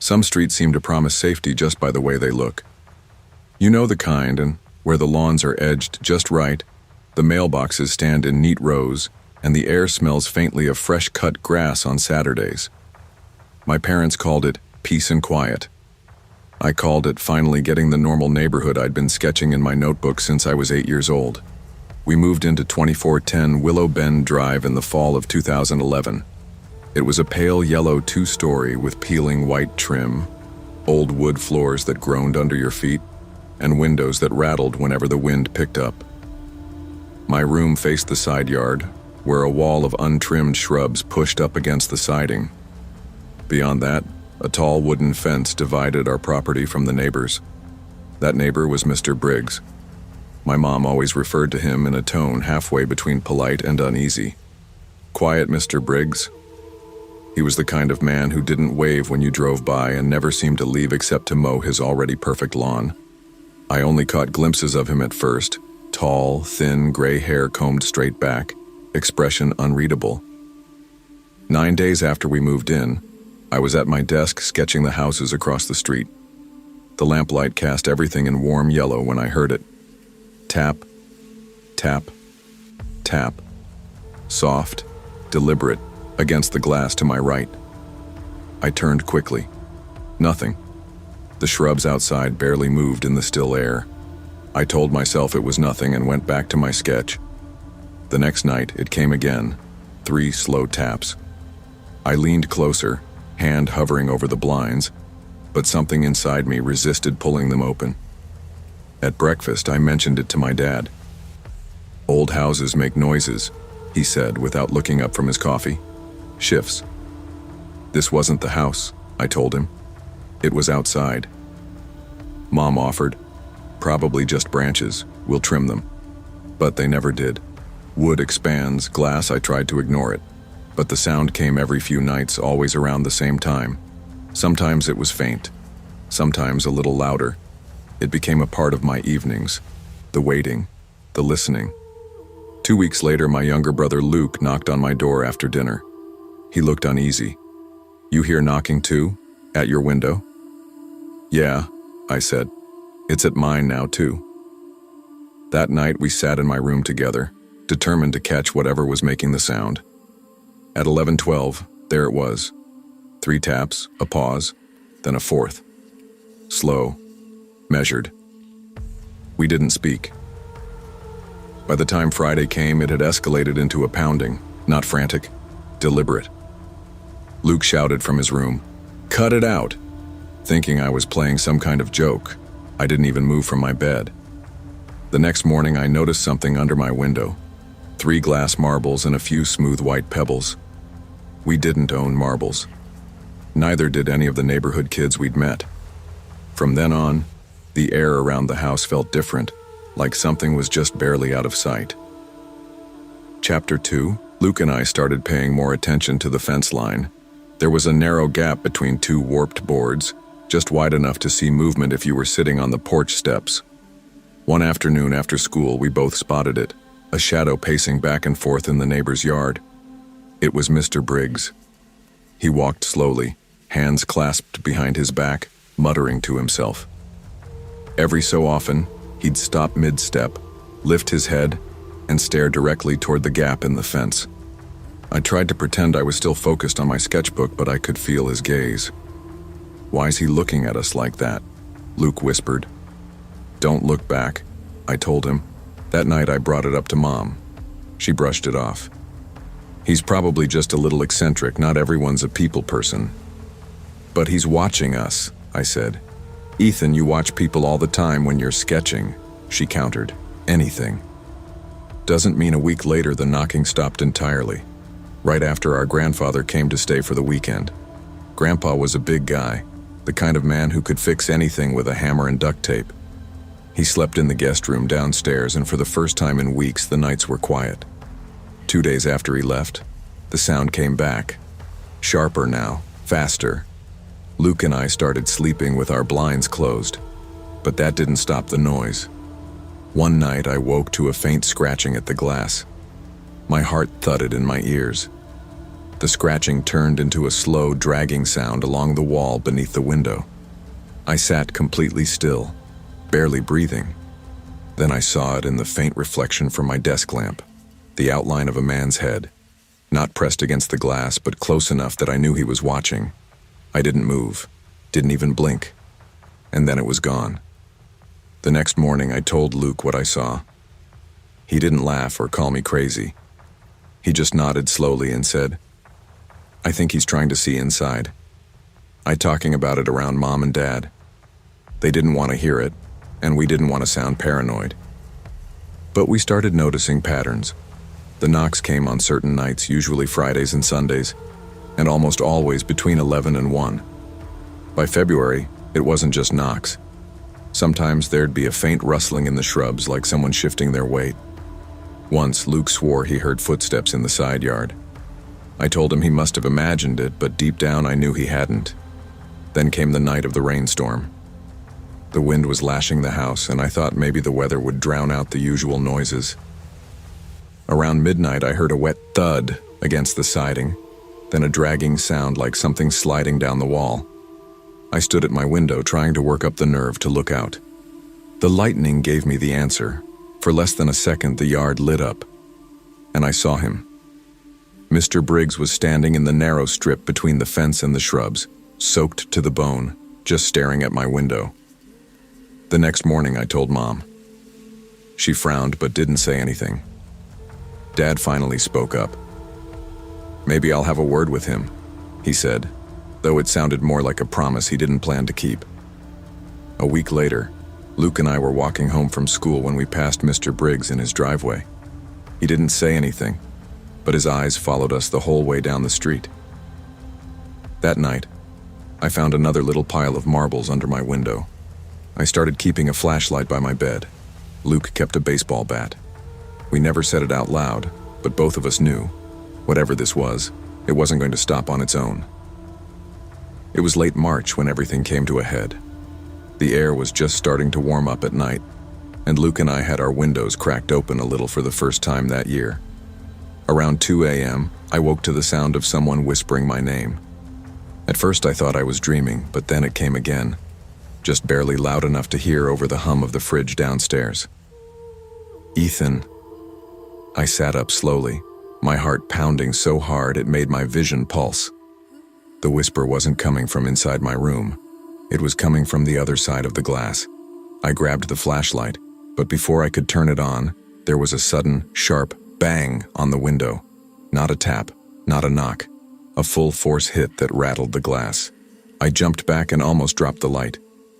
Some streets seem to promise safety just by the way they look. You know the kind, and where the lawns are edged just right, the mailboxes stand in neat rows, and the air smells faintly of fresh-cut grass on Saturdays. My parents called it peace and quiet. I called it finally getting the normal neighborhood I'd been sketching in my notebook since I was 8 years old. We moved into 2410 Willow Bend Drive in the fall of 2011. It was a pale yellow two-story with peeling white trim, old wood floors that groaned under your feet, and windows that rattled whenever the wind picked up. My room faced the side yard, where a wall of untrimmed shrubs pushed up against the siding. Beyond that, a tall wooden fence divided our property from the neighbors. That neighbor was Mr. Briggs. My mom always referred to him in a tone halfway between polite and uneasy. Quiet Mr. Briggs. He was the kind of man who didn't wave when you drove by and never seemed to leave except to mow his already perfect lawn. I only caught glimpses of him at first, tall, thin, gray hair combed straight back, expression unreadable. 9 days after we moved in, I was at my desk sketching the houses across the street. The lamplight cast everything in warm yellow when I heard it. Tap, tap, tap. Soft, deliberate, against the glass to my right. I turned quickly. Nothing. The shrubs outside barely moved in the still air. I told myself it was nothing and went back to my sketch. The next night, it came again. 3 slow taps. I leaned closer, hand hovering over the blinds, but something inside me resisted pulling them open. At breakfast, I mentioned it to my dad. "Old houses make noises," he said without looking up from his coffee. "Shifts." "This wasn't the house," I told him. "It was outside." Mom offered, "Probably just branches. We'll trim them." But they never did. Wood expands, glass, I tried to ignore it. But the sound came every few nights, always around the same time. Sometimes it was faint, sometimes a little louder. It became a part of my evenings, the waiting, the listening. 2 weeks later, my younger brother Luke knocked on my door after dinner. He looked uneasy. "You hear knocking too? At your window?" "Yeah," I said. "It's at mine now too." That night we sat in my room together, determined to catch whatever was making the sound. At 11:12, there it was. 3 taps, a pause, then a 4th. Slow, measured. We didn't speak. By the time Friday came, it had escalated into a pounding, not frantic, deliberate. Luke shouted from his room, "Cut it out!" Thinking I was playing some kind of joke, I didn't even move from my bed. The next morning, I noticed something under my window. 3 glass marbles and a few smooth white pebbles. We didn't own marbles. Neither did any of the neighborhood kids we'd met. From then on, the air around the house felt different, like something was just barely out of sight. Chapter 2, Luke and I started paying more attention to the fence line. There was a narrow gap between 2 warped boards, just wide enough to see movement if you were sitting on the porch steps. One afternoon after school, we both spotted it, a shadow pacing back and forth in the neighbor's yard. It was Mr. Briggs. He walked slowly, hands clasped behind his back, muttering to himself. Every so often, he'd stop mid-step, lift his head, and stare directly toward the gap in the fence. I tried to pretend I was still focused on my sketchbook, but I could feel his gaze. "Why's he looking at us like that?" Luke whispered. "Don't look back," I told him. That night I brought it up to Mom. She brushed it off. "He's probably just a little eccentric, not everyone's a people person." "But he's watching us," I said. "Ethan, you watch people all the time when you're sketching," she countered. "Anything." Doesn't mean a week later the knocking stopped entirely. Right after our grandfather came to stay for the weekend. Grandpa was a big guy, the kind of man who could fix anything with a hammer and duct tape. He slept in the guest room downstairs, and for the first time in weeks, the nights were quiet. 2 days after he left, the sound came back. Sharper now, faster. Luke and I started sleeping with our blinds closed, but that didn't stop the noise. One night I woke to a faint scratching at the glass. My heart thudded in my ears. The scratching turned into a slow, dragging sound along the wall beneath the window. I sat completely still, barely breathing. Then I saw it in the faint reflection from my desk lamp, the outline of a man's head, not pressed against the glass, but close enough that I knew he was watching. I didn't move, didn't even blink, and then it was gone. The next morning, I told Luke what I saw. He didn't laugh or call me crazy. He just nodded slowly and said, "I think he's trying to see inside." I talking about it around Mom and Dad. They didn't want to hear it, and we didn't want to sound paranoid. But we started noticing patterns. The knocks came on certain nights, usually Fridays and Sundays, and almost always between 11 and 1. By February, it wasn't just knocks. Sometimes there'd be a faint rustling in the shrubs, like someone shifting their weight. Once, Luke swore he heard footsteps in the side yard. I told him he must have imagined it, but deep down I knew he hadn't. Then came the night of the rainstorm. The wind was lashing the house, and I thought maybe the weather would drown out the usual noises. Around midnight, I heard a wet thud against the siding, then a dragging sound like something sliding down the wall. I stood at my window, trying to work up the nerve to look out. The lightning gave me the answer. For less than a second, the yard lit up, and I saw him. Mr. Briggs was standing in the narrow strip between the fence and the shrubs, soaked to the bone, just staring at my window. The next morning, I told Mom. She frowned but didn't say anything. Dad finally spoke up. "Maybe I'll have a word with him," he said, though it sounded more like a promise he didn't plan to keep. A week later, Luke and I were walking home from school when we passed Mr. Briggs in his driveway. He didn't say anything, but his eyes followed us the whole way down the street. That night, I found another little pile of marbles under my window. I started keeping a flashlight by my bed. Luke kept a baseball bat. We never said it out loud, but both of us knew, whatever this was, it wasn't going to stop on its own. It was late March when everything came to a head. The air was just starting to warm up at night, and Luke and I had our windows cracked open a little for the first time that year. Around 2 a.m., I woke to the sound of someone whispering my name. At first I thought I was dreaming, but then it came again, just barely loud enough to hear over the hum of the fridge downstairs. "Ethan." I sat up slowly, my heart pounding so hard it made my vision pulse. The whisper wasn't coming from inside my room. It was coming from the other side of the glass. I grabbed the flashlight, but before I could turn it on, there was a sudden, sharp bang on the window. Not a tap, not a knock. A full force hit that rattled the glass. I jumped back and almost dropped the light.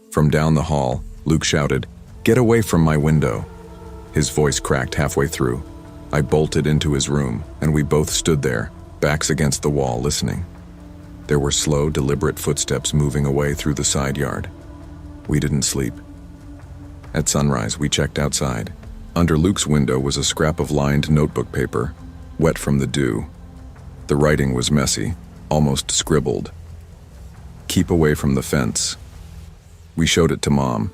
From down the hall, Luke shouted, "Get away from my window." His voice cracked halfway through. I bolted into his room, and we both stood there, backs against the wall, listening. There were slow, deliberate footsteps moving away through the side yard. We didn't sleep. At sunrise, we checked outside. Under Luke's window was a scrap of lined notebook paper, wet from the dew. The writing was messy, almost scribbled. "Keep away from the fence." We showed it to Mom.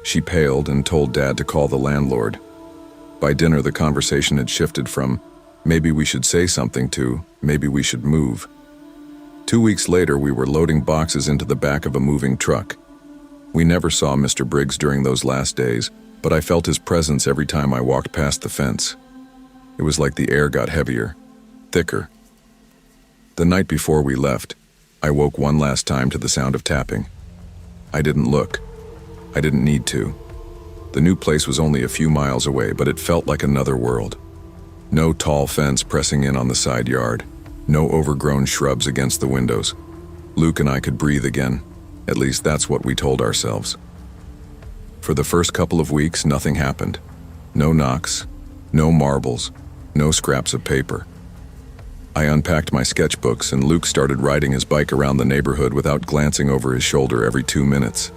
She paled and told Dad to call the landlord. By dinner, the conversation had shifted from, "Maybe we should say something," to, "Maybe we should move." 2 weeks later, we were loading boxes into the back of a moving truck. We never saw Mr. Briggs during those last days, but I felt his presence every time I walked past the fence. It was like the air got heavier, thicker. The night before we left, I woke one last time to the sound of tapping. I didn't look. I didn't need to. The new place was only a few miles away, but it felt like another world. No tall fence pressing in on the side yard. No overgrown shrubs against the windows. Luke and I could breathe again. At least that's what we told ourselves. For the first couple of weeks, nothing happened. No knocks, no marbles, no scraps of paper. I unpacked my sketchbooks, and Luke started riding his bike around the neighborhood without glancing over his shoulder every 2 minutes.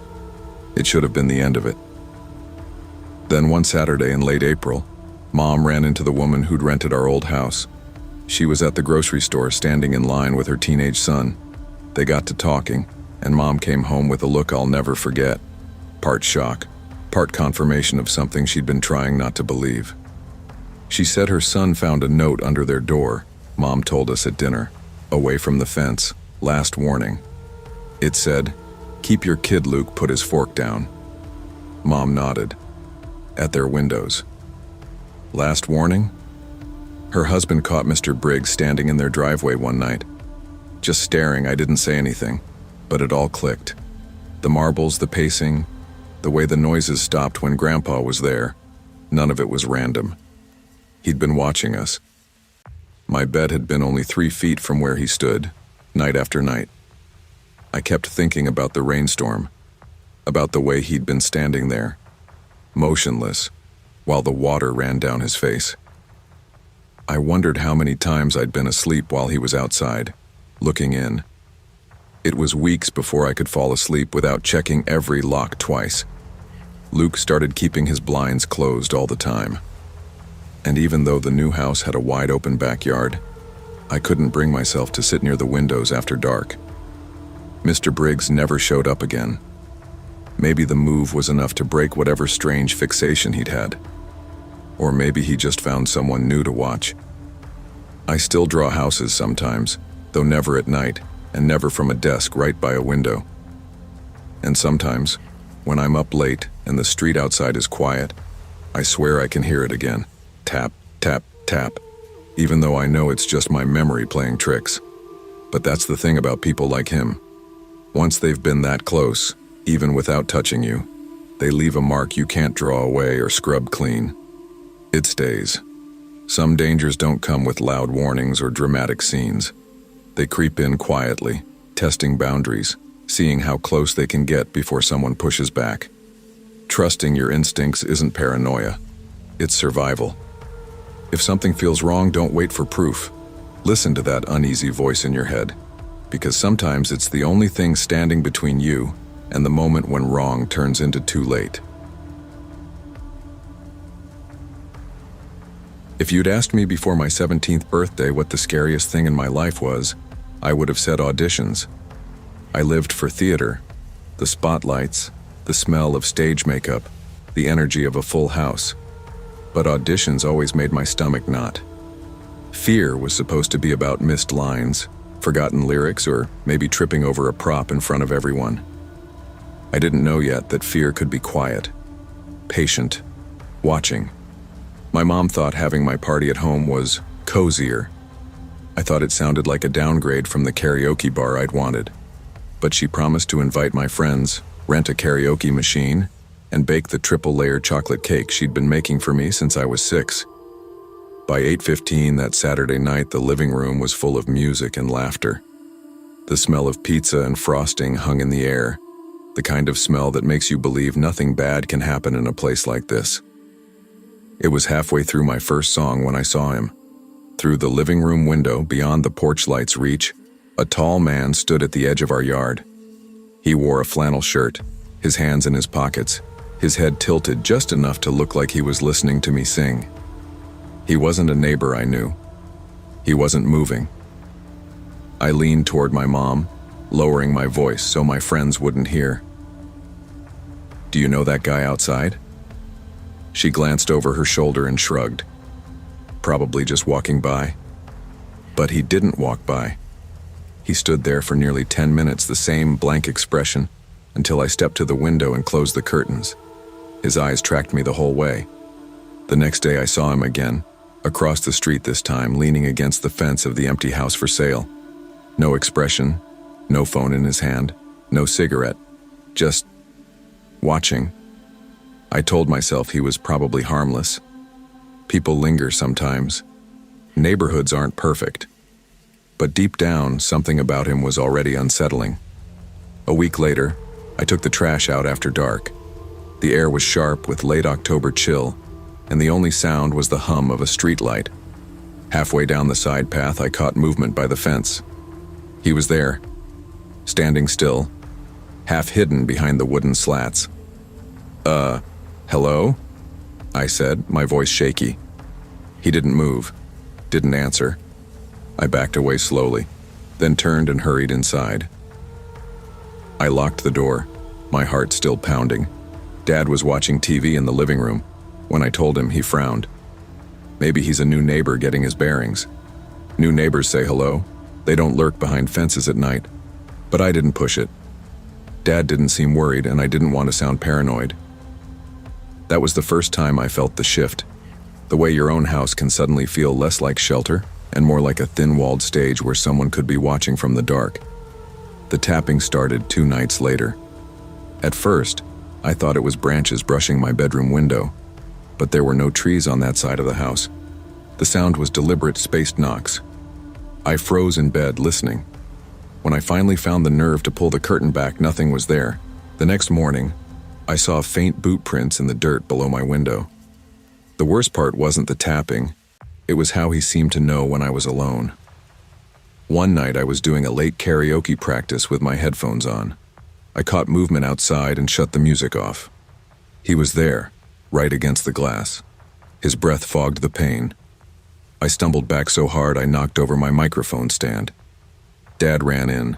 It should have been the end of it. Then one Saturday in late April, Mom ran into the woman who'd rented our old house. She was at the grocery store standing in line with her teenage son. They got to talking, and Mom came home with a look I'll never forget. Part shock, part confirmation of something she'd been trying not to believe. She said her son found a note under their door, Mom told us at dinner. away from the fence, last warning. It said, "Keep your kid." Luke put his fork down. Mom nodded. At their windows. Last warning? Her husband caught Mr. Briggs standing in their driveway one night. Just staring. I didn't say anything, but it all clicked. The marbles, the pacing, the way the noises stopped when Grandpa was there. None of it was random. He'd been watching us. My bed had been only 3 feet from where he stood, night after night. I kept thinking about the rainstorm, about the way he'd been standing there, motionless, while the water ran down his face. I wondered how many times I'd been asleep while he was outside, looking in. It was weeks before I could fall asleep without checking every lock twice. Luke started keeping his blinds closed all the time. And even though the new house had a wide open backyard, I couldn't bring myself to sit near the windows after dark. Mr. Briggs never showed up again. Maybe the move was enough to break whatever strange fixation he'd had. Or maybe he just found someone new to watch. I still draw houses sometimes, though never at night, and never from a desk right by a window. And sometimes, when I'm up late and the street outside is quiet, I swear I can hear it again. Tap, tap, tap, even though I know it's just my memory playing tricks. But that's the thing about people like him. Once they've been that close, even without touching you, they leave a mark you can't draw away or scrub clean. It stays. Some dangers don't come with loud warnings or dramatic scenes. They creep in quietly, testing boundaries, seeing how close they can get before someone pushes back. Trusting your instincts isn't paranoia. It's survival. If something feels wrong, don't wait for proof. Listen to that uneasy voice in your head, because sometimes it's the only thing standing between you and the moment when wrong turns into too late. If you'd asked me before my 17th birthday what the scariest thing in my life was, I would have said auditions. I lived for theater, the spotlights, the smell of stage makeup, the energy of a full house. But auditions always made my stomach knot. Fear was supposed to be about missed lines, forgotten lyrics, or maybe tripping over a prop in front of everyone. I didn't know yet that fear could be quiet, patient, watching. My mom thought having my party at home was cozier. I thought it sounded like a downgrade from the karaoke bar I'd wanted. But she promised to invite my friends, rent a karaoke machine, and bake the triple-layer chocolate cake she'd been making for me since I was 6. By 8:15 that Saturday night, the living room was full of music and laughter. The smell of pizza and frosting hung in the air, the kind of smell that makes you believe nothing bad can happen in a place like this. It was halfway through my first song when I saw him. Through the living room window, beyond the porch light's reach, a tall man stood at the edge of our yard. He wore a flannel shirt, his hands in his pockets, his head tilted just enough to look like he was listening to me sing. He wasn't a neighbor I knew. He wasn't moving. I leaned toward my mom, lowering my voice so my friends wouldn't hear. "Do you know that guy outside?" She glanced over her shoulder and shrugged. Probably just walking by. But he didn't walk by. He stood there for nearly 10 minutes, the same blank expression, until I stepped to the window and closed the curtains. His eyes tracked me the whole way. The next day I saw him again, across the street this time, leaning against the fence of the empty house for sale. No expression, no phone in his hand, no cigarette, just watching. I told myself he was probably harmless. People linger sometimes. Neighborhoods aren't perfect. But deep down, something about him was already unsettling. A week later, I took the trash out after dark. The air was sharp with late October chill, and the only sound was the hum of a streetlight. Halfway down the side path, I caught movement by the fence. He was there, standing still, half hidden behind the wooden slats. Hello?" I said, my voice shaky. He didn't move, didn't answer. I backed away slowly, then turned and hurried inside. I locked the door, my heart still pounding. Dad was watching TV in the living room. When I told him, he frowned. Maybe he's a new neighbor getting his bearings. New neighbors say hello, They don't lurk behind fences at night, but I didn't push it. Dad didn't seem worried, and I didn't want to sound paranoid. That was the first time I felt the shift, the way your own house can suddenly feel less like shelter and more like a thin-walled stage where someone could be watching from the dark. The tapping started 2 nights later. At first, I thought it was branches brushing my bedroom window, but there were no trees on that side of the house. The sound was deliberate, spaced knocks. I froze in bed, listening. When I finally found the nerve to pull the curtain back, nothing was there. The next morning, I saw faint boot prints in the dirt below my window. The worst part wasn't the tapping, it was how he seemed to know when I was alone. One night I was doing a late karaoke practice with my headphones on. I caught movement outside and shut the music off. He was there, right against the glass. His breath fogged the pain. I stumbled back so hard I knocked over my microphone stand. Dad ran in,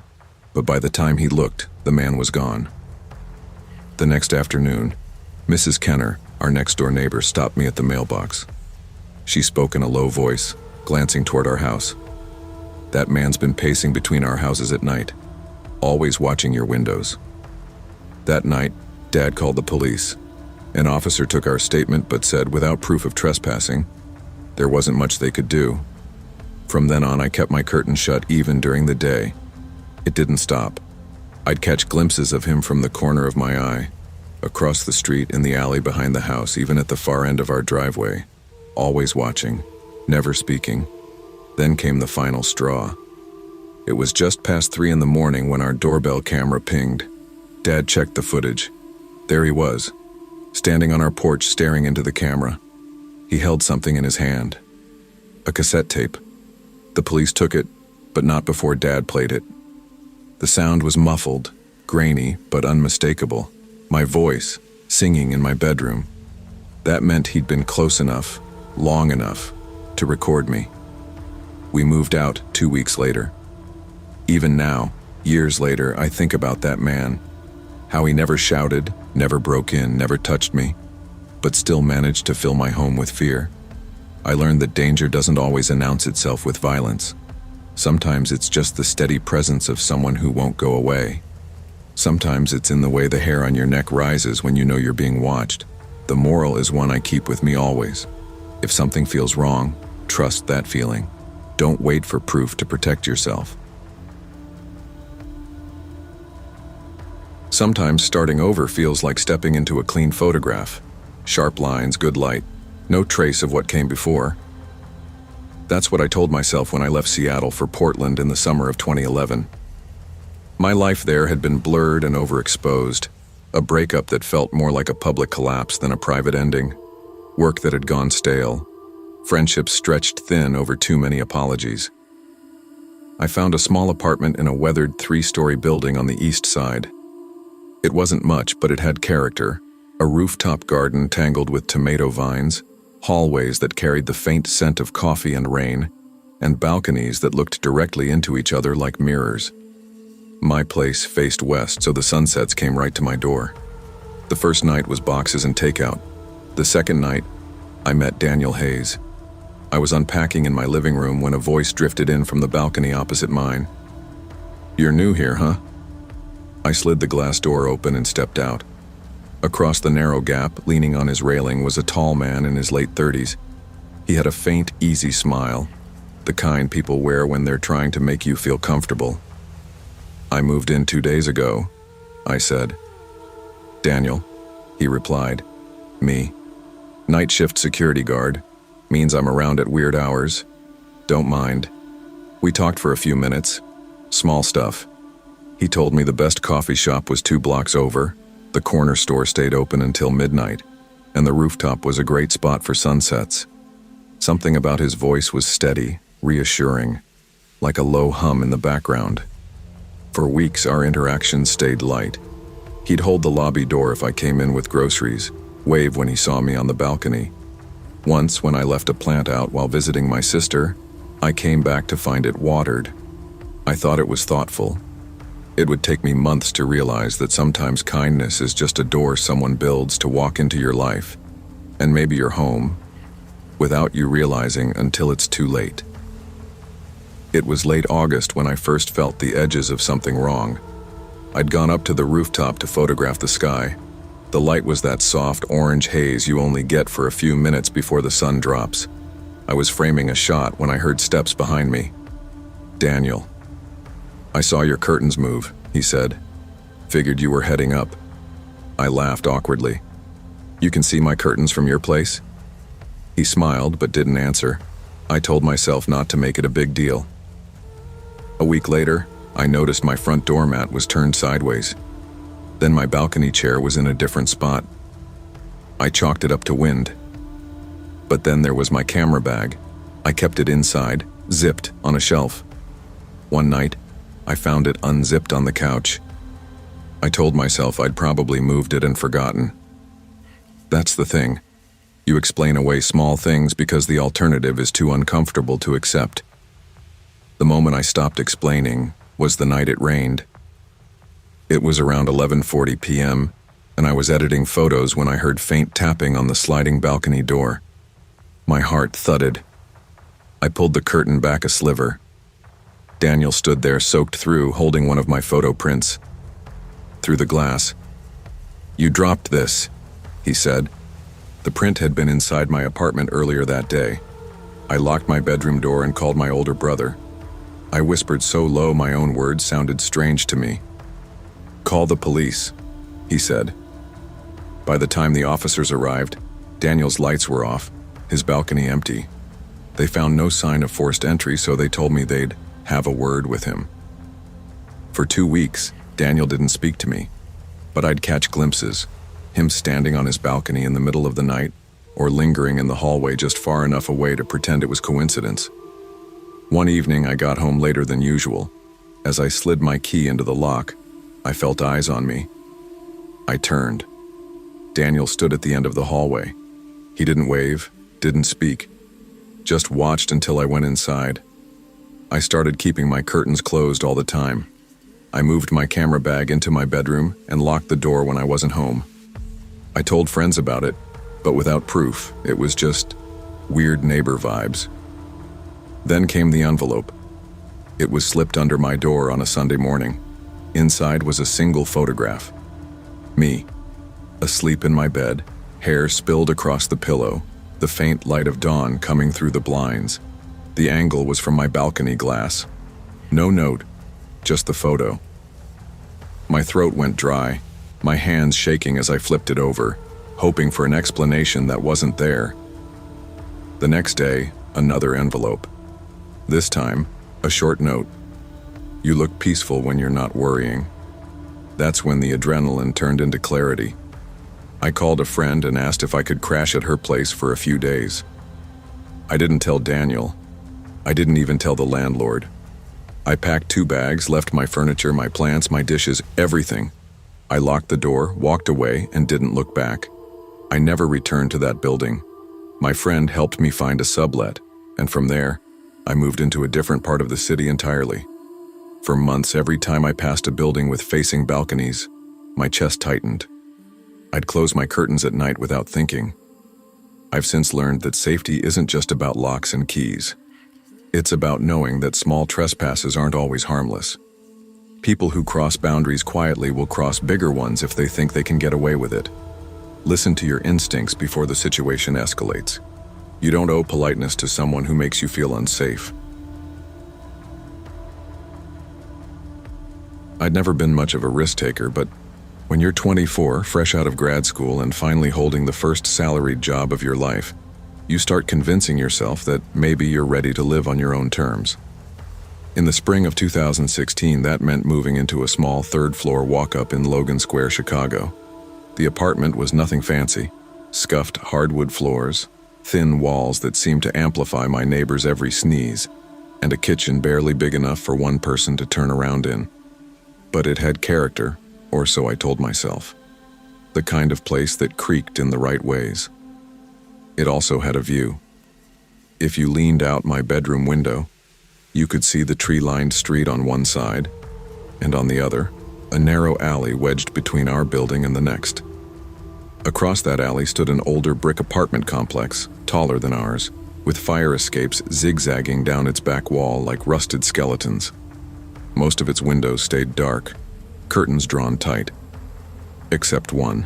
but by the time he looked, the man was gone. The next afternoon, Mrs. Kenner, our next-door neighbor, stopped me at the mailbox. She spoke in a low voice, glancing toward our house. "That man's been pacing between our houses at night, always watching your windows." That night, Dad called the police. An officer took our statement but said, without proof of trespassing, there wasn't much they could do. From then on, I kept my curtains shut even during the day. It didn't stop. I'd catch glimpses of him from the corner of my eye, across the street, in the alley behind the house, even at the far end of our driveway. Always watching, never speaking. Then came the final straw. It was just past 3 in the morning when our doorbell camera pinged. Dad checked the footage. There he was, standing on our porch staring into the camera. He held something in his hand. A cassette tape. The police took it, but not before Dad played it. The sound was muffled, grainy, but unmistakable. My voice, singing in my bedroom. That meant he'd been close enough, long enough, to record me. We moved out 2 weeks later. Even now, years later, I think about that man. How he never shouted, never broke in, never touched me, but still managed to fill my home with fear. I learned that danger doesn't always announce itself with violence. Sometimes it's just the steady presence of someone who won't go away. Sometimes it's in the way the hair on your neck rises when you know you're being watched. The moral is one I keep with me always. If something feels wrong, trust that feeling. Don't wait for proof to protect yourself. Sometimes starting over feels like stepping into a clean photograph. Sharp lines, good light, no trace of what came before. That's what I told myself when I left Seattle for Portland in the summer of 2011. My life there had been blurred and overexposed, a breakup that felt more like a public collapse than a private ending, work that had gone stale, friendships stretched thin over too many apologies. I found a small apartment in a weathered 3-story building on the east side. It wasn't much, but it had character. A rooftop garden tangled with tomato vines, hallways that carried the faint scent of coffee and rain, and balconies that looked directly into each other like mirrors. My place faced west, so the sunsets came right to my door. The first night was boxes and takeout. The second night, I met Daniel Hayes. I was unpacking in my living room when a voice drifted in from the balcony opposite mine. "You're new here, huh?" I slid the glass door open and stepped out. Across the narrow gap, leaning on his railing, was a tall man in his late 30s. He had a faint, easy smile, the kind people wear when they're trying to make you feel comfortable. "I moved in 2 days ago," I said. "Daniel," he replied. "Me. Night shift security guard. Means I'm around at weird hours. Don't mind." We talked for a few minutes. Small stuff. He told me the best coffee shop was 2 blocks over, the corner store stayed open until midnight, and the rooftop was a great spot for sunsets. Something about his voice was steady, reassuring, like a low hum in the background. For weeks, our interactions stayed light. He'd hold the lobby door if I came in with groceries, wave when he saw me on the balcony. Once, when I left a plant out while visiting my sister, I came back to find it watered. I thought it was thoughtful. It would take me months to realize that sometimes kindness is just a door someone builds to walk into your life, and maybe your home, without you realizing until it's too late. It was late August when I first felt the edges of something wrong. I'd gone up to the rooftop to photograph the sky. The light was that soft orange haze you only get for a few minutes before the sun drops. I was framing a shot when I heard steps behind me. "Daniel." "I saw your curtains move," he said. "Figured you were heading up." I laughed awkwardly. "You can see my curtains from your place?" He smiled but didn't answer. I told myself not to make it a big deal. A week later, I noticed my front doormat was turned sideways. Then my balcony chair was in a different spot. I chalked it up to wind. But then there was my camera bag. I kept it inside, zipped, on a shelf. One night, I found it unzipped on the couch. I told myself I'd probably moved it and forgotten. That's the thing. You explain away small things because the alternative is too uncomfortable to accept. The moment I stopped explaining was the night it rained. It was around 11:40 p.m., and I was editing photos when I heard faint tapping on the sliding balcony door. My heart thudded. I pulled the curtain back a sliver. Daniel stood there soaked through, holding one of my photo prints. Through the glass. "You dropped this," he said. The print had been inside my apartment earlier that day. I locked my bedroom door and called my older brother. I whispered so low my own words sounded strange to me. "Call the police," he said. By the time the officers arrived, Daniel's lights were off, his balcony empty. They found no sign of forced entry, so they told me they'd have a word with him. For 2 weeks, Daniel didn't speak to me, but I'd catch glimpses, him standing on his balcony in the middle of the night, or lingering in the hallway just far enough away to pretend it was coincidence. One evening I got home later than usual. As I slid my key into the lock, I felt eyes on me. I turned. Daniel stood at the end of the hallway. He didn't wave, didn't speak, just watched until I went inside. I started keeping my curtains closed all the time. I moved my camera bag into my bedroom and locked the door when I wasn't home. I told friends about it, but without proof. It was just weird neighbor vibes. Then came the envelope. It was slipped under my door on a Sunday morning. Inside was a single photograph. Me, asleep in my bed, hair spilled across the pillow, the faint light of dawn coming through the blinds. The angle was from my balcony glass. No note, just the photo. My throat went dry, my hands shaking as I flipped it over, hoping for an explanation that wasn't there. The next day, another envelope. This time, a short note. "You look peaceful when you're not worrying." That's when the adrenaline turned into clarity. I called a friend and asked if I could crash at her place for a few days. I didn't tell Daniel. I didn't even tell the landlord. I packed 2 bags, left my furniture, my plants, my dishes, everything. I locked the door, walked away, and didn't look back. I never returned to that building. My friend helped me find a sublet, and from there, I moved into a different part of the city entirely. For months, every time I passed a building with facing balconies, my chest tightened. I'd close my curtains at night without thinking. I've since learned that safety isn't just about locks and keys. It's about knowing that small trespasses aren't always harmless. People who cross boundaries quietly will cross bigger ones if they think they can get away with it. Listen to your instincts before the situation escalates. You don't owe politeness to someone who makes you feel unsafe. I'd never been much of a risk taker, but when you're 24, fresh out of grad school and finally holding the first salaried job of your life, you start convincing yourself that maybe you're ready to live on your own terms. In the spring of 2016, that meant moving into a small third-floor walk-up in Logan Square, Chicago. The apartment was nothing fancy. Scuffed hardwood floors, thin walls that seemed to amplify my neighbor's every sneeze, and a kitchen barely big enough for one person to turn around in. But it had character, or so I told myself. The kind of place that creaked in the right ways. It also had a view. If you leaned out my bedroom window, you could see the tree-lined street on one side, and on the other, a narrow alley wedged between our building and the next. Across that alley stood an older brick apartment complex, taller than ours. with fire escapes zigzagging down its back wall like rusted skeletons. Most of its windows stayed dark, curtains drawn tight. Except one.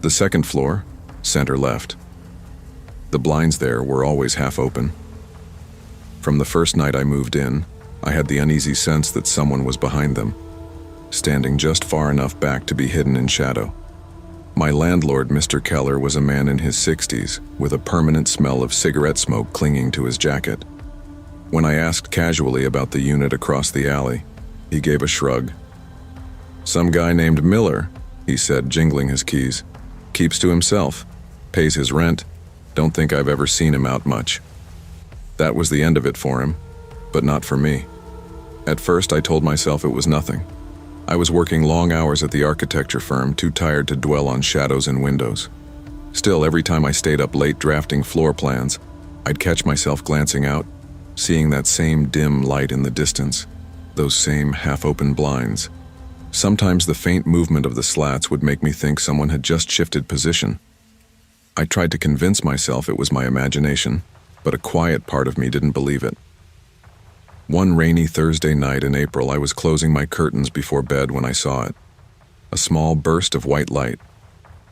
The second floor, center left. The blinds there were always half open. From the first night I moved in, I had the uneasy sense that someone was behind them, standing just far enough back to be hidden in shadow. My landlord, Mr. Keller, was a man in his 60s, with a permanent smell of cigarette smoke clinging to his jacket. When I asked casually about the unit across the alley, he gave a shrug. "Some guy named Miller," he said, jingling his keys. "Keeps to himself, pays his rent, don't think I've ever seen him out much." That was the end of it for him, but not for me. At first I told myself it was nothing. I was working long hours at the architecture firm, too tired to dwell on shadows and windows. Still, every time I stayed up late drafting floor plans, I'd catch myself glancing out, seeing that same dim light in the distance, those same half-open blinds. Sometimes the faint movement of the slats would make me think someone had just shifted position. I tried to convince myself it was my imagination, but a quiet part of me didn't believe it. One rainy Thursday night in April, I was closing my curtains before bed when I saw it. A small burst of white light,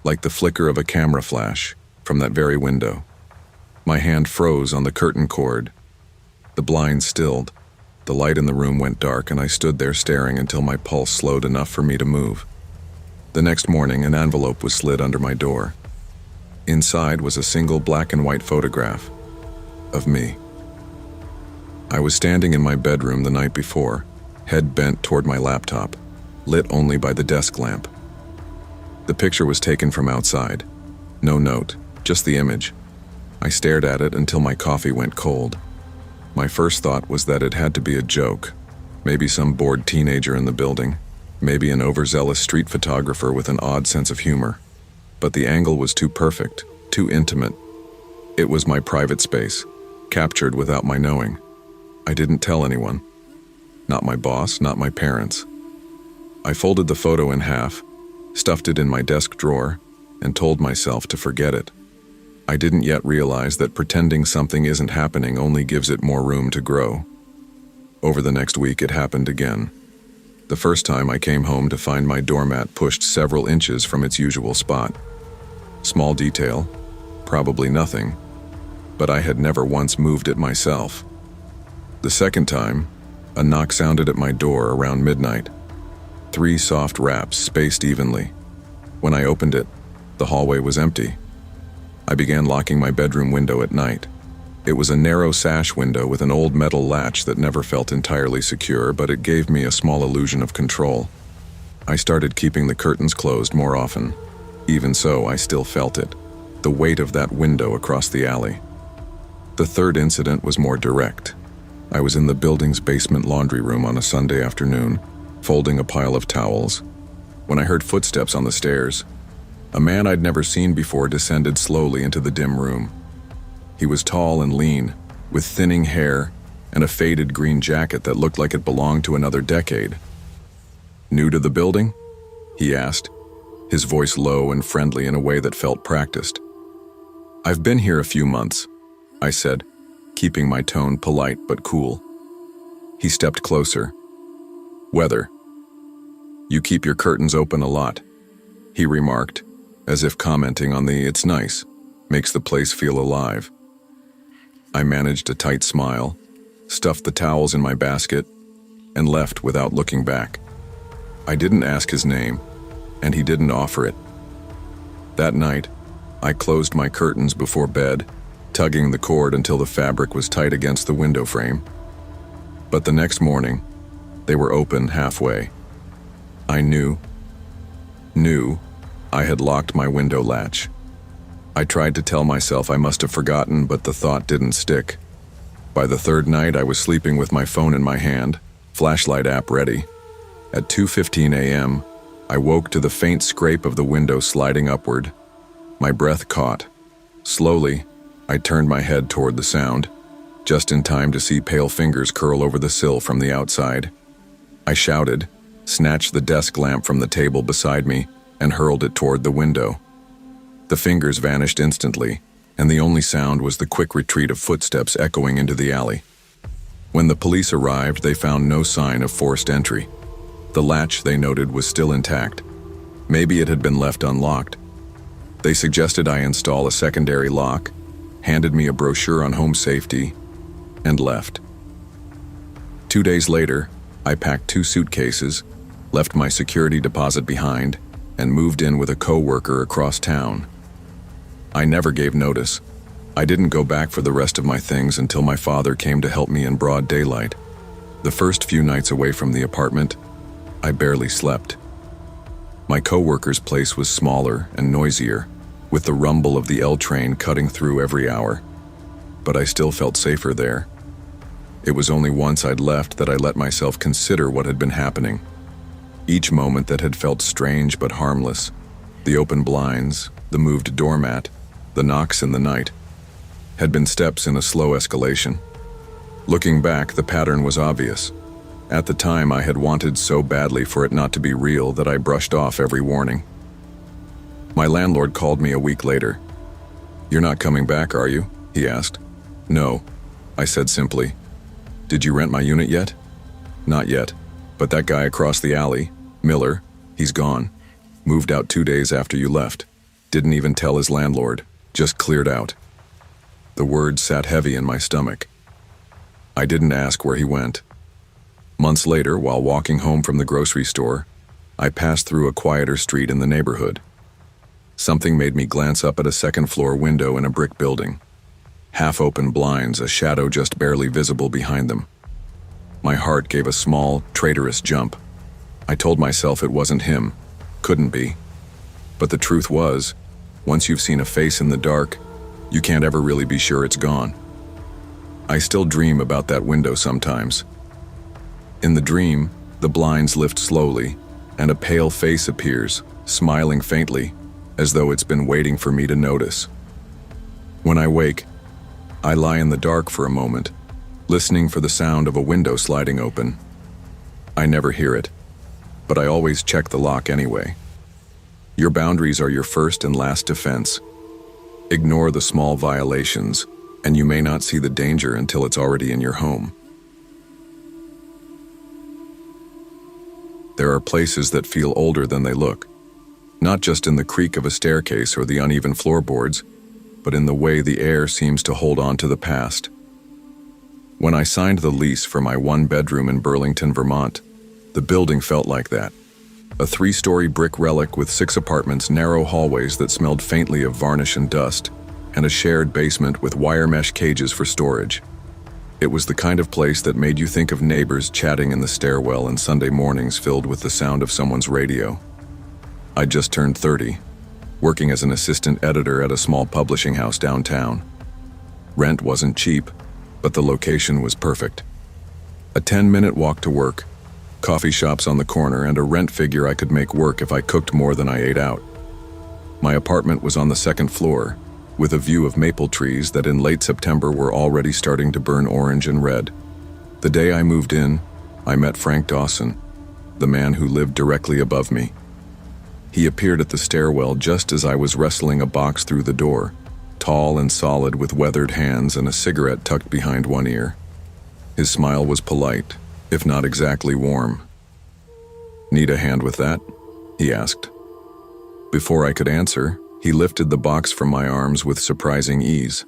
like the flicker of a camera flash, from that very window. My hand froze on the curtain cord. The blinds stilled. The light in the room went dark, and I stood there staring until my pulse slowed enough for me to move. The next morning, an envelope was slid under my door. Inside was a single black and white photograph of me. I was standing in my bedroom the night before, head bent toward my laptop, lit only by the desk lamp. The picture was taken from outside. No note, just the image. I stared at it until my coffee went cold. My first thought was that it had to be a joke. Maybe some bored teenager in the building. Maybe an overzealous street photographer with an odd sense of humor. But the angle was too perfect, too intimate. It was my private space, captured without my knowing. I didn't tell anyone. Not my boss, not my parents. I folded the photo in half, stuffed it in my desk drawer, and told myself to forget it. I didn't yet realize that pretending something isn't happening only gives it more room to grow. Over the next week, it happened again. The first time I came home to find my doormat pushed several inches from its usual spot. Small detail, probably nothing, but I had never once moved it myself. The second time, a knock sounded at my door around midnight. 3 soft raps spaced evenly. When I opened it, the hallway was empty. I began locking my bedroom window at night. It was a narrow sash window with an old metal latch that never felt entirely secure, but it gave me a small illusion of control. I started keeping the curtains closed more often. Even so, I still felt it, the weight of that window across the alley. The third incident was more direct. I was in the building's basement laundry room on a Sunday afternoon, folding a pile of towels, when I heard footsteps on the stairs. A man I'd never seen before descended slowly into the dim room. He was tall and lean, with thinning hair and a faded green jacket that looked like it belonged to another decade. "New to the building?" he asked, his voice low and friendly in a way that felt practiced. "I've been here a few months," I said, keeping my tone polite but cool. He stepped closer. "Weather. You keep your curtains open a lot," he remarked, as if commenting on the "it's nice, makes the place feel alive." I managed a tight smile, stuffed the towels in my basket, and left without looking back. I didn't ask his name, and he didn't offer it. That night, I closed my curtains before bed, tugging the cord until the fabric was tight against the window frame. But the next morning, they were open halfway. I knew I had locked my window latch. I tried to tell myself I must have forgotten, but the thought didn't stick. By the third night, I was sleeping with my phone in my hand, flashlight app ready. At 2:15 a.m., I woke to the faint scrape of the window sliding upward. My breath caught. Slowly, I turned my head toward the sound, just in time to see pale fingers curl over the sill from the outside. I shouted, snatched the desk lamp from the table beside me, and hurled it toward the window. The fingers vanished instantly, and the only sound was the quick retreat of footsteps echoing into the alley. When the police arrived, they found no sign of forced entry. The latch, they noted, was still intact. Maybe it had been left unlocked. They suggested I install a secondary lock, handed me a brochure on home safety, and left. 2 days later, I packed 2 suitcases, left my security deposit behind, and moved in with a coworker across town. I never gave notice. I didn't go back for the rest of my things until my father came to help me in broad daylight. The first few nights away from the apartment, I barely slept. My coworker's place was smaller and noisier, with the rumble of the L train cutting through every hour. But I still felt safer there. It was only once I'd left that I let myself consider what had been happening. Each moment that had felt strange but harmless, the open blinds, the moved doormat, the knocks in the night, had been steps in a slow escalation. Looking back, the pattern was obvious. At the time, I had wanted so badly for it not to be real that I brushed off every warning. My landlord called me a week later. "You're not coming back, are you?" he asked. "No," I said simply. "Did you rent my unit yet?" "Not yet, but that guy across the alley, Miller, he's gone. Moved out 2 days after you left. Didn't even tell his landlord, just cleared out." The words sat heavy in my stomach. I didn't ask where he went. Months later, while walking home from the grocery store, I passed through a quieter street in the neighborhood. Something made me glance up at a second-floor window in a brick building. Half-open blinds, a shadow just barely visible behind them. My heart gave a small, traitorous jump. I told myself it wasn't him. Couldn't be. But the truth was, once you've seen a face in the dark, you can't ever really be sure it's gone. I still dream about that window sometimes. In the dream, the blinds lift slowly, and a pale face appears, smiling faintly, as though it's been waiting for me to notice. When I wake, I lie in the dark for a moment, listening for the sound of a window sliding open. I never hear it, but I always check the lock anyway. Your boundaries are your first and last defense. Ignore the small violations, and you may not see the danger until it's already in your home. There are places that feel older than they look, not just in the creak of a staircase or the uneven floorboards, but in the way the air seems to hold on to the past. When I signed the lease for my 1-bedroom in Burlington, Vermont, the building felt like that. A 3-story brick relic with 6 apartments, narrow hallways that smelled faintly of varnish and dust, and a shared basement with wire mesh cages for storage. It was the kind of place that made you think of neighbors chatting in the stairwell and Sunday mornings filled with the sound of someone's radio. I'd just turned 30, working as an assistant editor at a small publishing house downtown. Rent wasn't cheap, but the location was perfect. A 10-minute walk to work, coffee shops on the corner, and a rent figure I could make work if I cooked more than I ate out. My apartment was on the 2nd floor, with a view of maple trees that in late September were already starting to burn orange and red. The day I moved in, I met Frank Dawson, the man who lived directly above me. He appeared at the stairwell just as I was wrestling a box through the door, tall and solid with weathered hands and a cigarette tucked behind one ear. His smile was polite, if not exactly warm. "Need a hand with that?" he asked. Before I could answer, he lifted the box from my arms with surprising ease.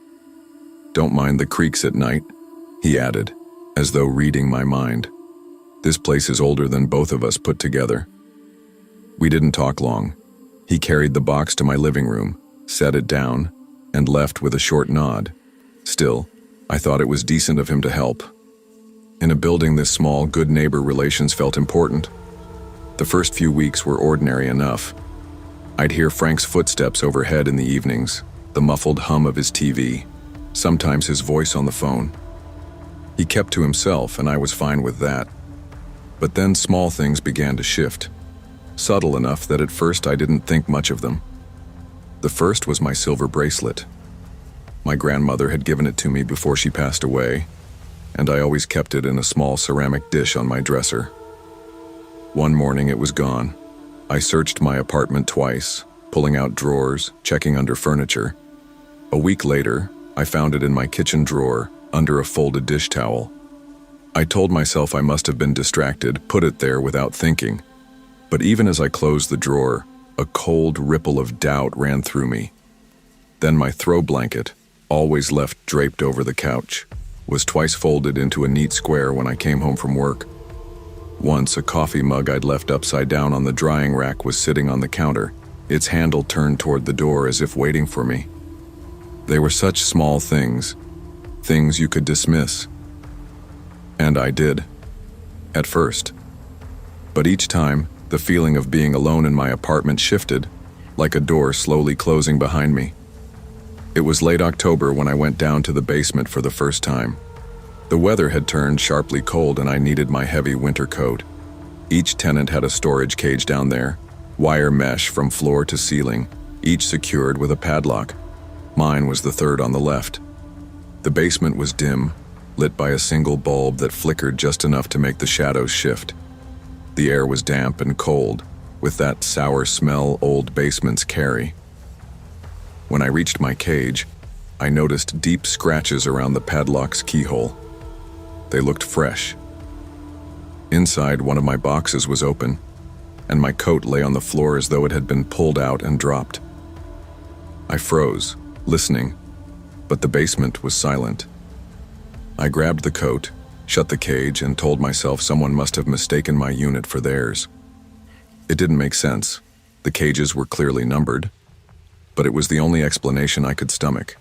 "Don't mind the creaks at night," he added, as though reading my mind. "This place is older than both of us put together." We didn't talk long. He carried the box to my living room, set it down, and left with a short nod. Still, I thought it was decent of him to help. In a building this small, good neighbor relations felt important. The first few weeks were ordinary enough. I'd hear Frank's footsteps overhead in the evenings, the muffled hum of his TV, sometimes his voice on the phone. He kept to himself, and I was fine with that. But then small things began to shift, subtle enough that at first I didn't think much of them. The first was my silver bracelet. My grandmother had given it to me before she passed away, and I always kept it in a small ceramic dish on my dresser. One morning it was gone. I searched my apartment twice, pulling out drawers, checking under furniture. A week later, I found it in my kitchen drawer, under a folded dish towel. I told myself I must have been distracted, put it there without thinking. But even as I closed the drawer, a cold ripple of doubt ran through me. Then my throw blanket, always left draped over the couch, was twice folded into a neat square when I came home from work. Once, a coffee mug I'd left upside down on the drying rack was sitting on the counter, its handle turned toward the door as if waiting for me. They were such small things you could dismiss. And I did. At first. But each time, the feeling of being alone in my apartment shifted, like a door slowly closing behind me. It was late October when I went down to the basement for the first time. The weather had turned sharply cold and I needed my heavy winter coat. Each tenant had a storage cage down there, wire mesh from floor to ceiling, each secured with a padlock. Mine was the third on the left. The basement was dim, lit by a single bulb that flickered just enough to make the shadows shift. The air was damp and cold, with that sour smell old basements carry. When I reached my cage, I noticed deep scratches around the padlock's keyhole. They looked fresh. Inside, one of my boxes was open, and my coat lay on the floor as though it had been pulled out and dropped. I froze, listening, but the basement was silent. I grabbed the coat, shut the cage, and told myself someone must have mistaken my unit for theirs. It didn't make sense. The cages were clearly numbered, but it was the only explanation I could stomach.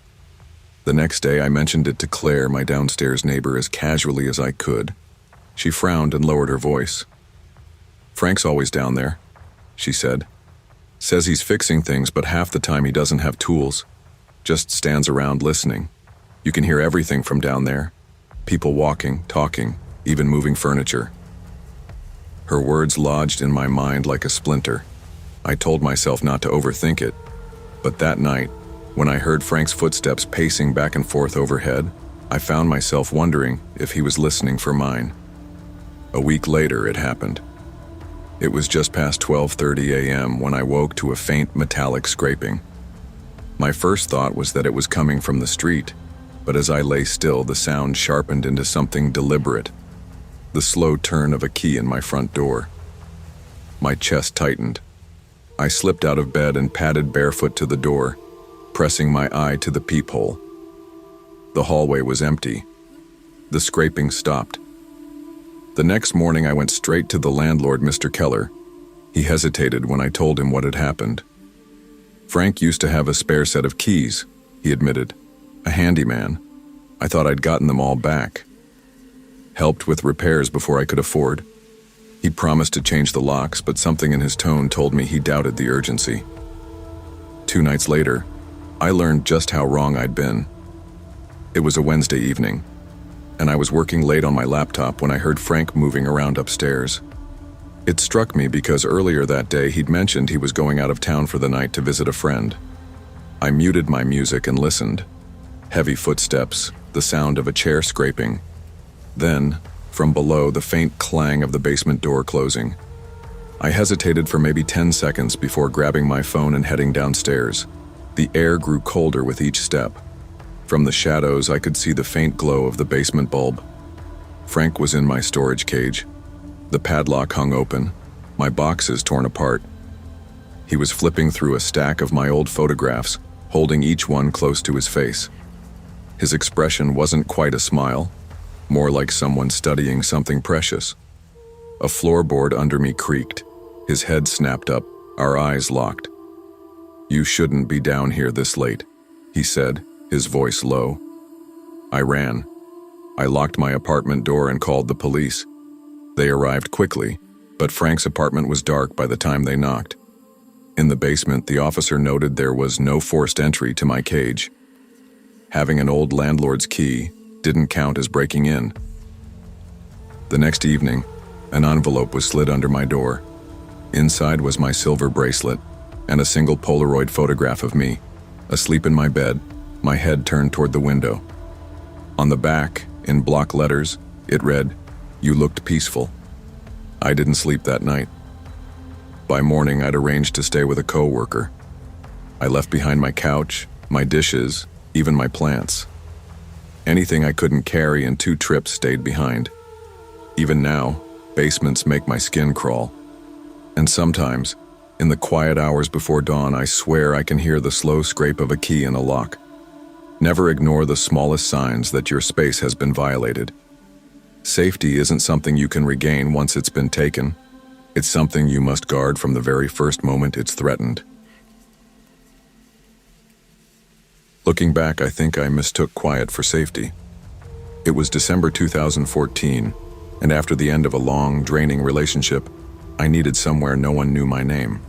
The next day, I mentioned it to Claire, my downstairs neighbor, as casually as I could. She frowned and lowered her voice. "Frank's always down there," she said. "Says he's fixing things, but half the time he doesn't have tools. Just stands around listening. You can hear everything from down there. People walking, talking, even moving furniture." Her words lodged in my mind like a splinter. I told myself not to overthink it, but that night, when I heard Frank's footsteps pacing back and forth overhead, I found myself wondering if he was listening for mine. A week later, it happened. It was just past 12:30 a.m. when I woke to a faint metallic scraping. My first thought was that it was coming from the street, but as I lay still, the sound sharpened into something deliberate, the slow turn of a key in my front door. My chest tightened. I slipped out of bed and padded barefoot to the door, pressing my eye to the peephole. The hallway was empty. The scraping stopped. The next morning, I went straight to the landlord, Mr. Keller. He hesitated when I told him what had happened. "Frank used to have a spare set of keys," he admitted. "A handyman. I thought I'd gotten them all back. Helped with repairs before I could afford. He promised to change the locks, but something in his tone told me he doubted the urgency." 2 nights later, I learned just how wrong I'd been. It was a Wednesday evening, and I was working late on my laptop when I heard Frank moving around upstairs. It struck me because earlier that day he'd mentioned he was going out of town for the night to visit a friend. I muted my music and listened. Heavy footsteps, the sound of a chair scraping. Then, from below, the faint clang of the basement door closing. I hesitated for maybe 10 seconds before grabbing my phone and heading downstairs. The air grew colder with each step. From the shadows, I could see the faint glow of the basement bulb. Frank was in my storage cage. The padlock hung open, my boxes torn apart. He was flipping through a stack of my old photographs, holding each one close to his face. His expression wasn't quite a smile, more like someone studying something precious. A floorboard under me creaked. His head snapped up, our eyes locked. "You shouldn't be down here this late," he said, his voice low. I ran. I locked my apartment door and called the police. They arrived quickly, but Frank's apartment was dark by the time they knocked. In the basement, the officer noted there was no forced entry to my cage. Having an old landlord's key didn't count as breaking in. The next evening, an envelope was slid under my door. Inside was my silver bracelet and a single Polaroid photograph of me, asleep in my bed, my head turned toward the window. On the back, in block letters, it read, "You looked peaceful." I didn't sleep that night. By morning, I'd arranged to stay with a coworker. I left behind my couch, my dishes, even my plants. Anything I couldn't carry in 2 trips stayed behind. Even now, basements make my skin crawl. And sometimes, in the quiet hours before dawn, I swear I can hear the slow scrape of a key in a lock. Never ignore the smallest signs that your space has been violated. Safety isn't something you can regain once it's been taken. It's something you must guard from the very first moment it's threatened. Looking back, I think I mistook quiet for safety. It was December 2014, and after the end of a long, draining relationship, I needed somewhere no one knew my name.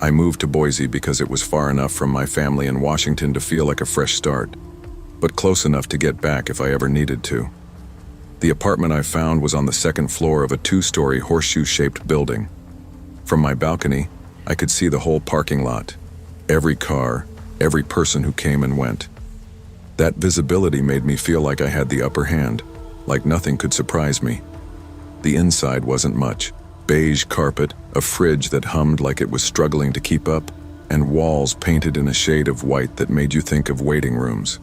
I moved to Boise because it was far enough from my family in Washington to feel like a fresh start, but close enough to get back if I ever needed to. The apartment I found was on the 2nd floor of a 2-story horseshoe-shaped building. From my balcony, I could see the whole parking lot, every car, every person who came and went. That visibility made me feel like I had the upper hand, like nothing could surprise me. The inside wasn't much. Beige carpet, a fridge that hummed like it was struggling to keep up, and walls painted in a shade of white that made you think of waiting rooms.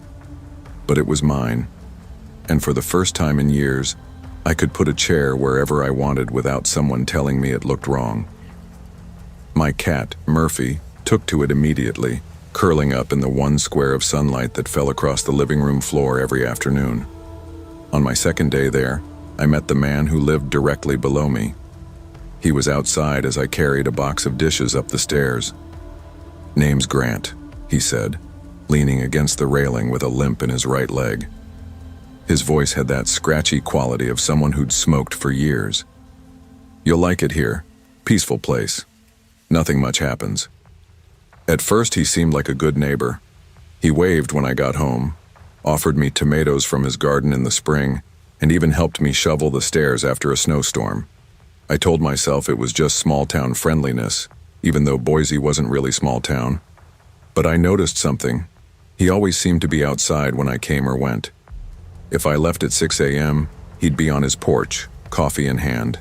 But it was mine, and for the first time in years, I could put a chair wherever I wanted without someone telling me it looked wrong. My cat, Murphy, took to it immediately, curling up in the 1 square of sunlight that fell across the living room floor every afternoon. On my 2nd day there, I met the man who lived directly below me. He was outside as I carried a box of dishes up the stairs. "Name's Grant," he said, leaning against the railing with a limp in his right leg. His voice had that scratchy quality of someone who'd smoked for years. "You'll like it here. Peaceful place. Nothing much happens." At first, he seemed like a good neighbor. He waved when I got home, offered me tomatoes from his garden in the spring, and even helped me shovel the stairs after a snowstorm. I told myself it was just small-town friendliness, even though Boise wasn't really small town. But I noticed something. He always seemed to be outside when I came or went. If I left at 6 a.m., he'd be on his porch, coffee in hand.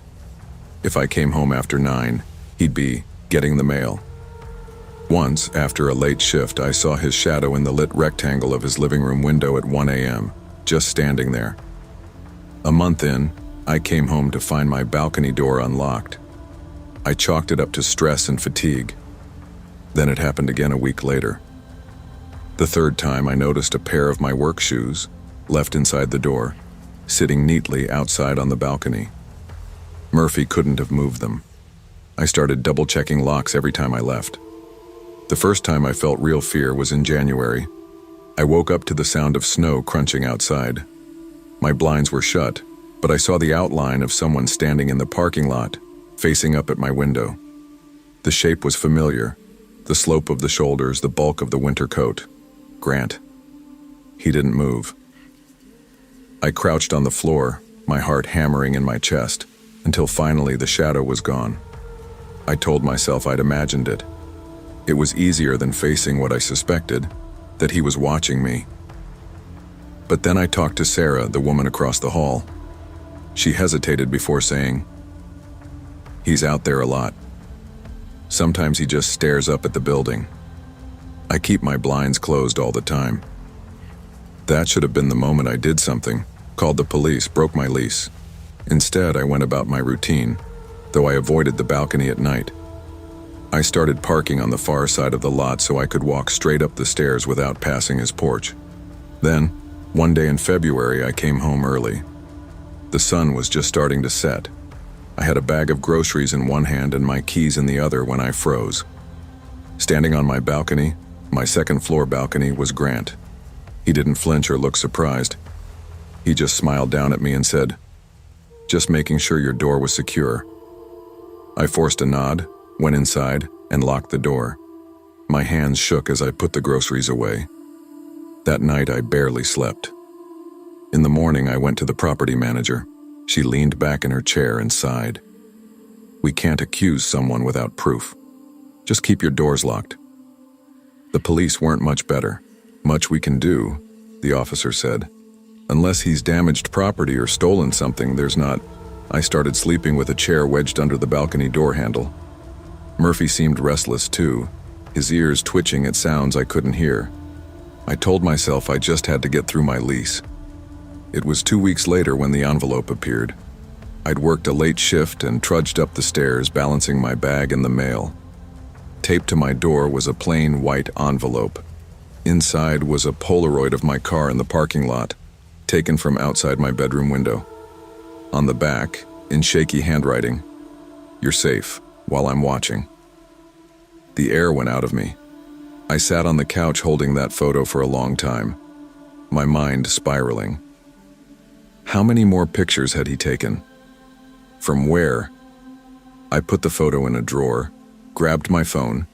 If I came home after 9, he'd be getting the mail. Once, after a late shift, I saw his shadow in the lit rectangle of his living room window at 1 a.m., just standing there. A month in, I came home to find my balcony door unlocked. I chalked it up to stress and fatigue. Then it happened again a week later. The 3rd time, I noticed a pair of my work shoes, left inside the door, sitting neatly outside on the balcony. Murphy couldn't have moved them. I started double-checking locks every time I left. The first time I felt real fear was in January. I woke up to the sound of snow crunching outside. My blinds were shut, but I saw the outline of someone standing in the parking lot, facing up at my window. The shape was familiar, the slope of the shoulders, the bulk of the winter coat. Grant. He didn't move. I crouched on the floor, my heart hammering in my chest, until finally the shadow was gone. I told myself I'd imagined it. It was easier than facing what I suspected, that he was watching me. But then I talked to Sarah, the woman across the hall. She hesitated before saying, "He's out there a lot. Sometimes he just stares up at the building. I keep my blinds closed all the time." That should have been the moment I did something, called the police, broke my lease. Instead, I went about my routine, though I avoided the balcony at night. I started parking on the far side of the lot so I could walk straight up the stairs without passing his porch. Then, one day in February, I came home early. The sun was just starting to set. I had a bag of groceries in one hand and my keys in the other when I froze. Standing on my balcony, my 2nd floor balcony, was Grant. He didn't flinch or look surprised. He just smiled down at me and said, "Just making sure your door was secure." I forced a nod, went inside, and locked the door. My hands shook as I put the groceries away. That night I barely slept. In the morning I went to the property manager. She leaned back in her chair and sighed. "We can't accuse someone without proof. Just keep your doors locked." The police weren't much better. "Much we can do," the officer said. "Unless he's damaged property or stolen something, there's not." I started sleeping with a chair wedged under the balcony door handle. Murphy seemed restless too, his ears twitching at sounds I couldn't hear. I told myself I just had to get through my lease. It was 2 weeks later when the envelope appeared. I'd worked a late shift and trudged up the stairs, balancing my bag and the mail. Taped to my door was a plain white envelope. Inside was a Polaroid of my car in the parking lot, taken from outside my bedroom window. On the back, in shaky handwriting, "You're safe while I'm watching." The air went out of me. I sat on the couch holding that photo for a long time, my mind spiraling. How many more pictures had he taken? From where? I put the photo in a drawer, grabbed my phone,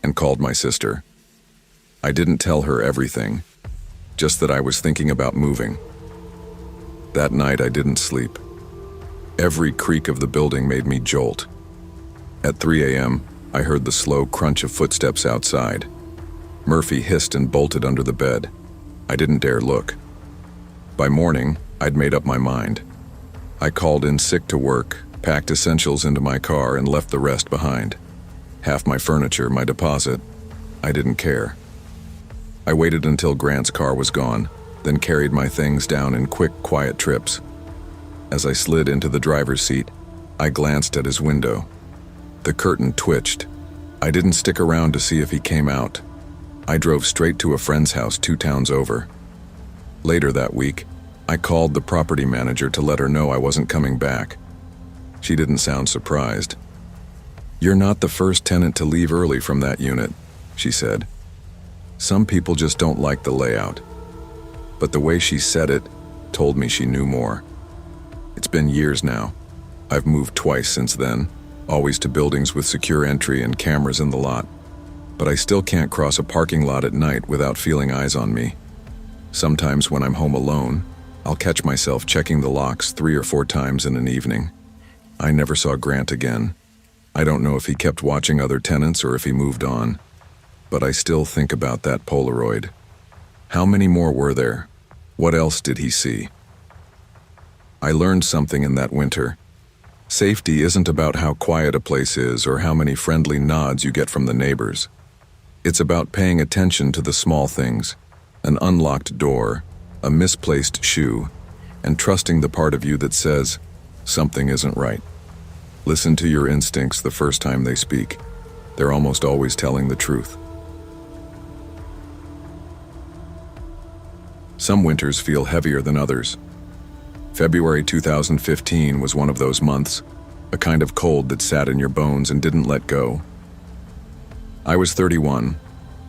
and called my sister. I didn't tell her everything, just that I was thinking about moving. That night I didn't sleep. Every creak of the building made me jolt. At 3 a.m., I heard the slow crunch of footsteps outside. Murphy hissed and bolted under the bed. I didn't dare look. By morning, I'd made up my mind. I called in sick to work, packed essentials into my car, and left the rest behind. Half my furniture, my deposit. I didn't care. I waited until Grant's car was gone, then carried my things down in quick, quiet trips. As I slid into the driver's seat, I glanced at his window. The curtain twitched. I didn't stick around to see if he came out. I drove straight to a friend's house 2 towns over. Later that week, I called the property manager to let her know I wasn't coming back. She didn't sound surprised. "You're not the first tenant to leave early from that unit," she said. "Some people just don't like the layout." But the way she said it told me she knew more. It's been years now. I've moved twice since then, always to buildings with secure entry and cameras in the lot. But I still can't cross a parking lot at night without feeling eyes on me. Sometimes when I'm home alone, I'll catch myself checking the locks 3 or 4 times in an evening. I never saw Grant again. I don't know if he kept watching other tenants or if he moved on. But I still think about that Polaroid. How many more were there? What else did he see? I learned something in that winter. Safety isn't about how quiet a place is or how many friendly nods you get from the neighbors. It's about paying attention to the small things, an unlocked door, a misplaced shoe, and trusting the part of you that says, something isn't right. Listen to your instincts the first time they speak. They're almost always telling the truth. Some winters feel heavier than others. February 2015 was one of those months, a kind of cold that sat in your bones and didn't let go. I was 31,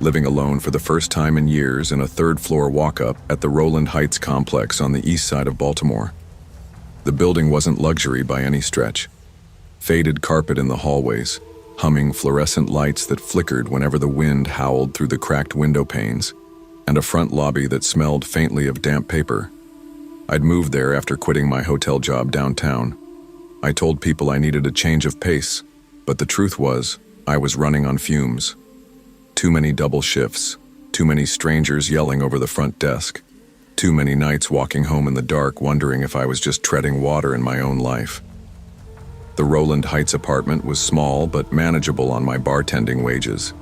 living alone for the first time in years in a 3rd-floor walk-up at the Rowland Heights complex on the east side of Baltimore. The building wasn't luxury by any stretch. Faded carpet in the hallways, humming fluorescent lights that flickered whenever the wind howled through the cracked window panes, and a front lobby that smelled faintly of damp paper. I'd moved there after quitting my hotel job downtown. I told people I needed a change of pace, but the truth was, I was running on fumes. Too many double shifts, too many strangers yelling over the front desk, too many nights walking home in the dark wondering if I was just treading water in my own life. The Rowland Heights apartment was small but manageable on my bartending wages.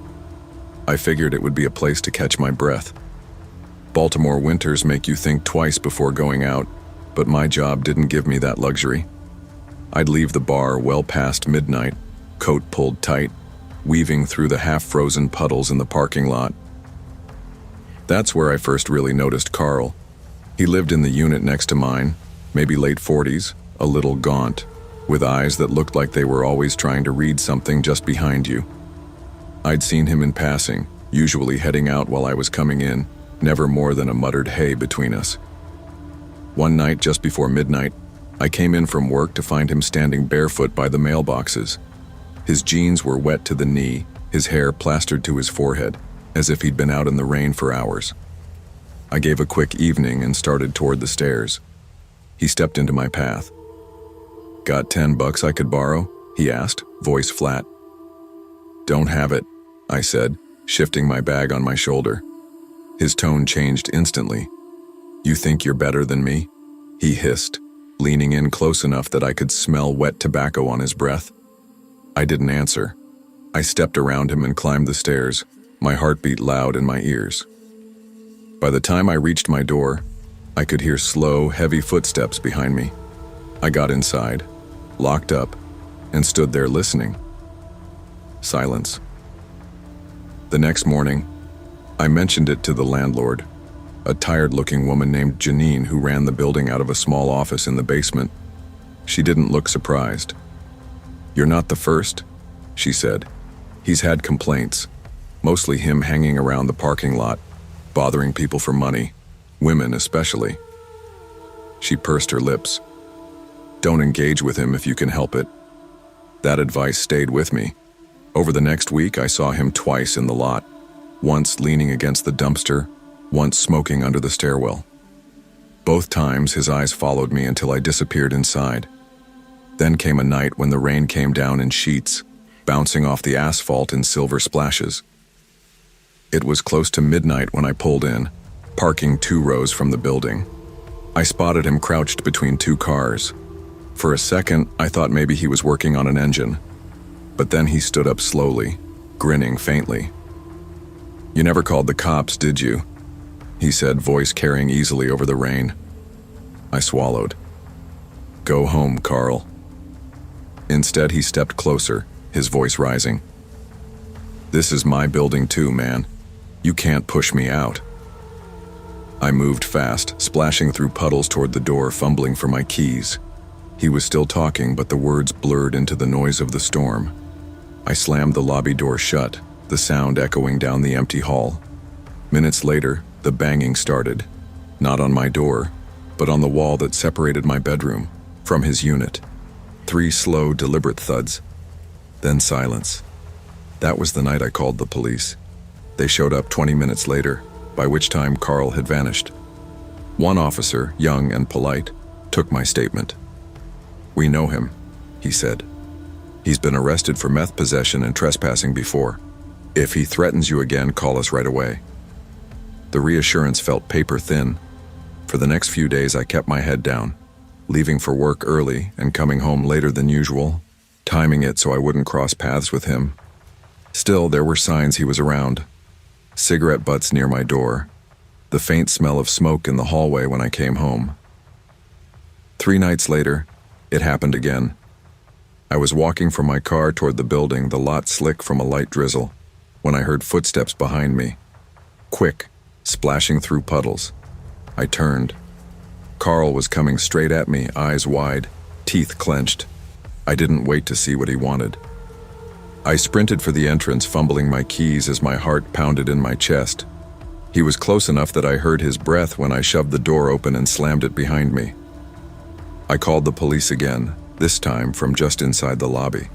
I figured it would be a place to catch my breath. Baltimore winters make you think twice before going out, but my job didn't give me that luxury. I'd leave the bar well past midnight, coat pulled tight, weaving through the half-frozen puddles in the parking lot. That's where I first really noticed Carl. He lived in the unit next to mine, maybe late 40s, a little gaunt, with eyes that looked like they were always trying to read something just behind you. I'd seen him in passing, usually heading out while I was coming in, never more than a muttered hey between us. One night just before midnight, I came in from work to find him standing barefoot by the mailboxes. His jeans were wet to the knee, his hair plastered to his forehead, as if he'd been out in the rain for hours. I gave a quick evening and started toward the stairs. He stepped into my path. "Got $10 I could borrow?" he asked, voice flat. "Don't have it," I said, shifting my bag on my shoulder. His tone changed instantly. "You think you're better than me?" he hissed, leaning in close enough that I could smell wet tobacco on his breath. I didn't answer. I stepped around him and climbed the stairs, my heartbeat loud in my ears. By the time I reached my door, I could hear slow, heavy footsteps behind me. I got inside, locked up, and stood there listening. Silence. The next morning, I mentioned it to the landlord, a tired-looking woman named Janine who ran the building out of a small office in the basement. She didn't look surprised. "You're not the first," she said. "He's had complaints, mostly him hanging around the parking lot, bothering people for money, women especially." She pursed her lips. "Don't engage with him if you can help it." That advice stayed with me. Over the next week, I saw him twice in the lot, once leaning against the dumpster, once smoking under the stairwell. Both times, his eyes followed me until I disappeared inside. Then came a night when the rain came down in sheets, bouncing off the asphalt in silver splashes. It was close to midnight when I pulled in, parking 2 rows from the building. I spotted him crouched between 2 cars. For a second, I thought maybe he was working on an engine. But then he stood up slowly, grinning faintly. "You never called the cops, did you?" he said, voice carrying easily over the rain. I swallowed. "Go home, Carl." Instead, he stepped closer, his voice rising. "This is my building too, man. You can't push me out." I moved fast, splashing through puddles toward the door, fumbling for my keys. He was still talking, but the words blurred into the noise of the storm. I slammed the lobby door shut, the sound echoing down the empty hall. Minutes later, the banging started, not on my door, but on the wall that separated my bedroom from his unit. 3 slow, deliberate thuds, then silence. That was the night I called the police. They showed up 20 minutes later, by which time Carl had vanished. One officer, young and polite, took my statement. "We know him," he said. "He's been arrested for meth possession and trespassing before. If he threatens you again, call us right away." The reassurance felt paper thin. For the next few days, I kept my head down, leaving for work early and coming home later than usual, timing it so I wouldn't cross paths with him. Still, there were signs he was around. Cigarette butts near my door, the faint smell of smoke in the hallway when I came home. 3 nights later, it happened again. I was walking from my car toward the building, the lot slick from a light drizzle, when I heard footsteps behind me. Quick, splashing through puddles. I turned. Carl was coming straight at me, eyes wide, teeth clenched. I didn't wait to see what he wanted. I sprinted for the entrance, fumbling my keys as my heart pounded in my chest. He was close enough that I heard his breath when I shoved the door open and slammed it behind me. I called the police again, this time from just inside the lobby.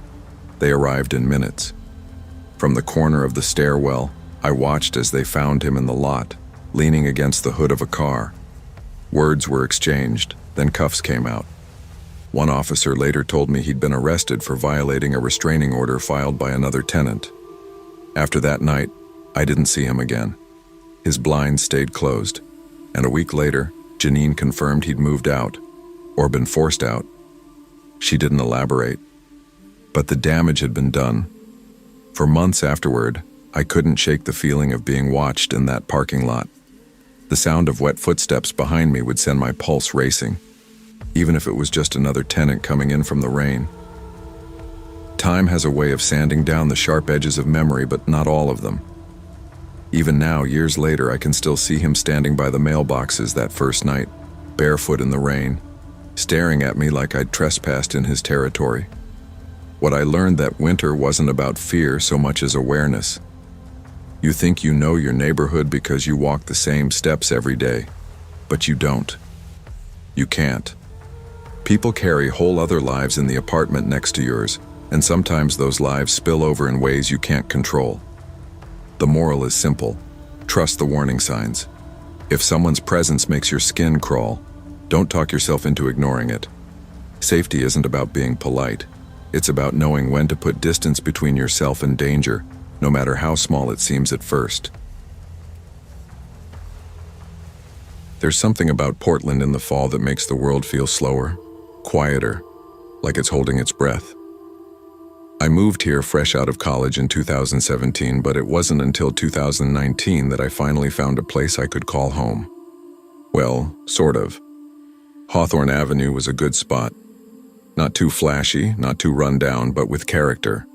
They arrived in minutes. From the corner of the stairwell, I watched as they found him in the lot, leaning against the hood of a car. Words were exchanged, then cuffs came out. One officer later told me he'd been arrested for violating a restraining order filed by another tenant. After that night, I didn't see him again. His blinds stayed closed, and a week later, Janine confirmed he'd moved out, or been forced out. She didn't elaborate, but the damage had been done. For months afterward, I couldn't shake the feeling of being watched in that parking lot. The sound of wet footsteps behind me would send my pulse racing, even if it was just another tenant coming in from the rain. Time has a way of sanding down the sharp edges of memory, but not all of them. Even now, years later, I can still see him standing by the mailboxes that first night, barefoot in the rain, staring at me like I'd trespassed in his territory. What I learned that winter wasn't about fear so much as awareness. You think you know your neighborhood because you walk the same steps every day, but you don't. You can't. People carry whole other lives in the apartment next to yours, and sometimes those lives spill over in ways you can't control. The moral is simple. Trust the warning signs. If someone's presence makes your skin crawl, don't talk yourself into ignoring it. Safety isn't about being polite. It's about knowing when to put distance between yourself and danger, no matter how small it seems at first. There's something about Portland in the fall that makes the world feel slower, quieter, like it's holding its breath. I moved here fresh out of college in 2017, but it wasn't until 2019 that I finally found a place I could call home. Well, sort of. Hawthorne Avenue was a good spot. Not too flashy, not too run down, but with character.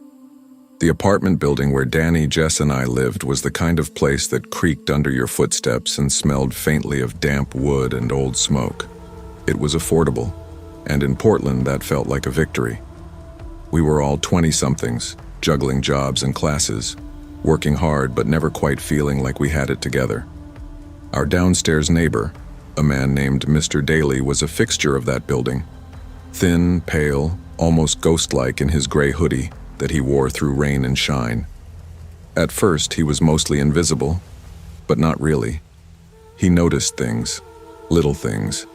The apartment building where Danny, Jess, and I lived was the kind of place that creaked under your footsteps and smelled faintly of damp wood and old smoke. It was affordable, and in Portland that felt like a victory. We were all 20-somethings, juggling jobs and classes, working hard but never quite feeling like we had it together. Our downstairs neighbor, a man named Mr. Daly, was a fixture of that building. Thin, pale, almost ghost-like in his gray hoodie that he wore through rain and shine. At first, he was mostly invisible, but not really. He noticed things, little things.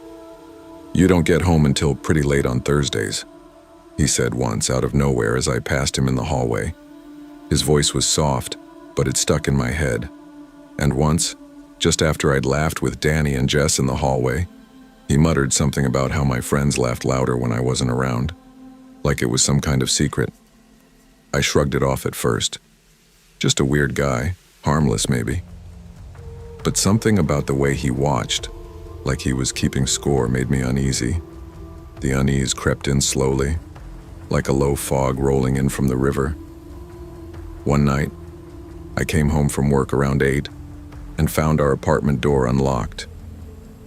"You don't get home until pretty late on Thursdays," he said once out of nowhere as I passed him in the hallway. His voice was soft, but it stuck in my head. And once, just after I'd laughed with Danny and Jess in the hallway, he muttered something about how my friends laughed louder when I wasn't around, like it was some kind of secret. I shrugged it off at first. Just a weird guy, harmless maybe. But something about the way he watched, like he was keeping score, made me uneasy. The unease crept in slowly, like a low fog rolling in from the river. One night, I came home from work around 8 and found our apartment door unlocked.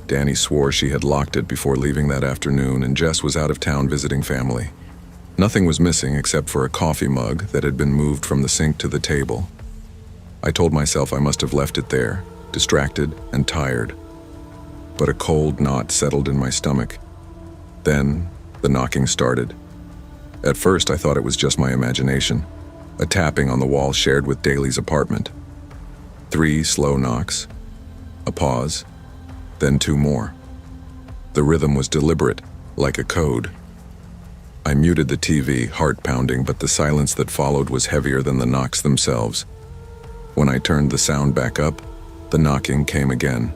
Danny swore she had locked it before leaving that afternoon, and Jess was out of town visiting family. Nothing was missing except for a coffee mug that had been moved from the sink to the table. I told myself I must have left it there, distracted and tired. But a cold knot settled in my stomach. Then, the knocking started. At first, I thought it was just my imagination, a tapping on the wall shared with Daly's apartment. 3 slow knocks, a pause, then 2 more. The rhythm was deliberate, like a code. I muted the TV, heart pounding, but the silence that followed was heavier than the knocks themselves. When I turned the sound back up, the knocking came again.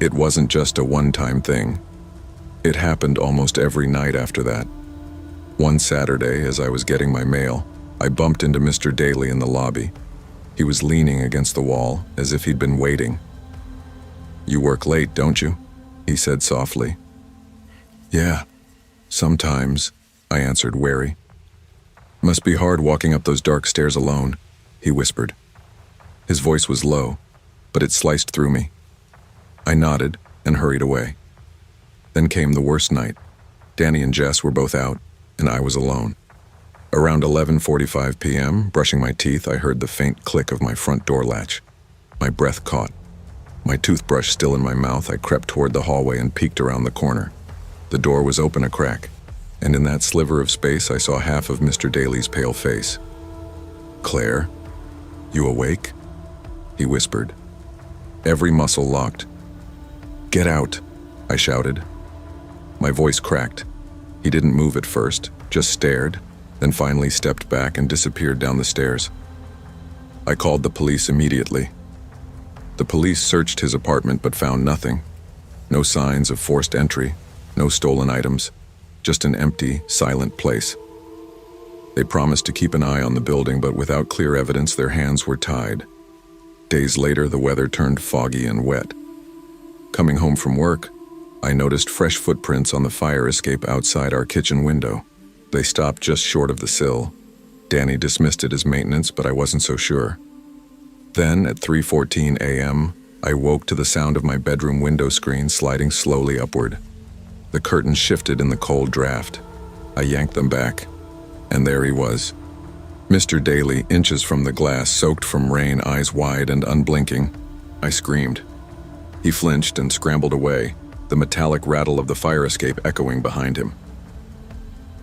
It wasn't just a one-time thing. It happened almost every night after that. One Saturday, as I was getting my mail, I bumped into Mr. Daly in the lobby. He was leaning against the wall, as if he'd been waiting. "You work late, don't you?" he said softly. "Yeah, sometimes," I answered, wary. "Must be hard walking up those dark stairs alone," he whispered. His voice was low, but it sliced through me. I nodded and hurried away. Then came the worst night. Danny and Jess were both out, and I was alone. Around 11:45 p.m., brushing my teeth, I heard the faint click of my front door latch. My breath caught. My toothbrush still in my mouth, I crept toward the hallway and peeked around the corner. The door was open a crack, and in that sliver of space I saw half of Mr. Daly's pale face. "Claire, you awake?" he whispered. Every muscle locked. "Get out," I shouted. My voice cracked. He didn't move at first, just stared, then finally stepped back and disappeared down the stairs. I called the police immediately. The police searched his apartment but found nothing. No signs of forced entry, no stolen items, just an empty, silent place. They promised to keep an eye on the building, but without clear evidence, their hands were tied. Days later, the weather turned foggy and wet. Coming home from work, I noticed fresh footprints on the fire escape outside our kitchen window. They stopped just short of the sill. Danny dismissed it as maintenance, but I wasn't so sure. Then, at 3:14 a.m., I woke to the sound of my bedroom window screen sliding slowly upward. The curtains shifted in the cold draft. I yanked them back, and there he was. Mr. Daly, inches from the glass, soaked from rain, eyes wide and unblinking. I screamed. He flinched and scrambled away, the metallic rattle of the fire escape echoing behind him.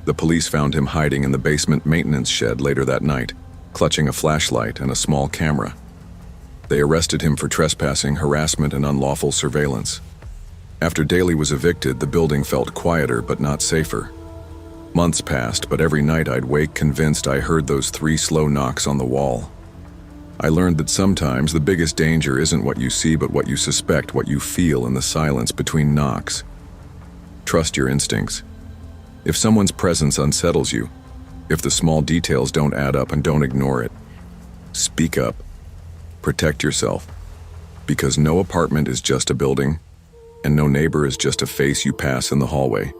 The police found him hiding in the basement maintenance shed later that night, clutching a flashlight and a small camera. They arrested him for trespassing, harassment, and unlawful surveillance. After Daly was evicted, the building felt quieter but not safer. Months passed, but every night I'd wake convinced I heard those 3 slow knocks on the wall. I learned that sometimes the biggest danger isn't what you see, but what you suspect, what you feel in the silence between knocks. Trust your instincts. If someone's presence unsettles you, If the small details don't add up, and don't ignore it. Speak up. Protect yourself. Because no apartment is just a building, and no neighbor is just a face you pass in the hallway.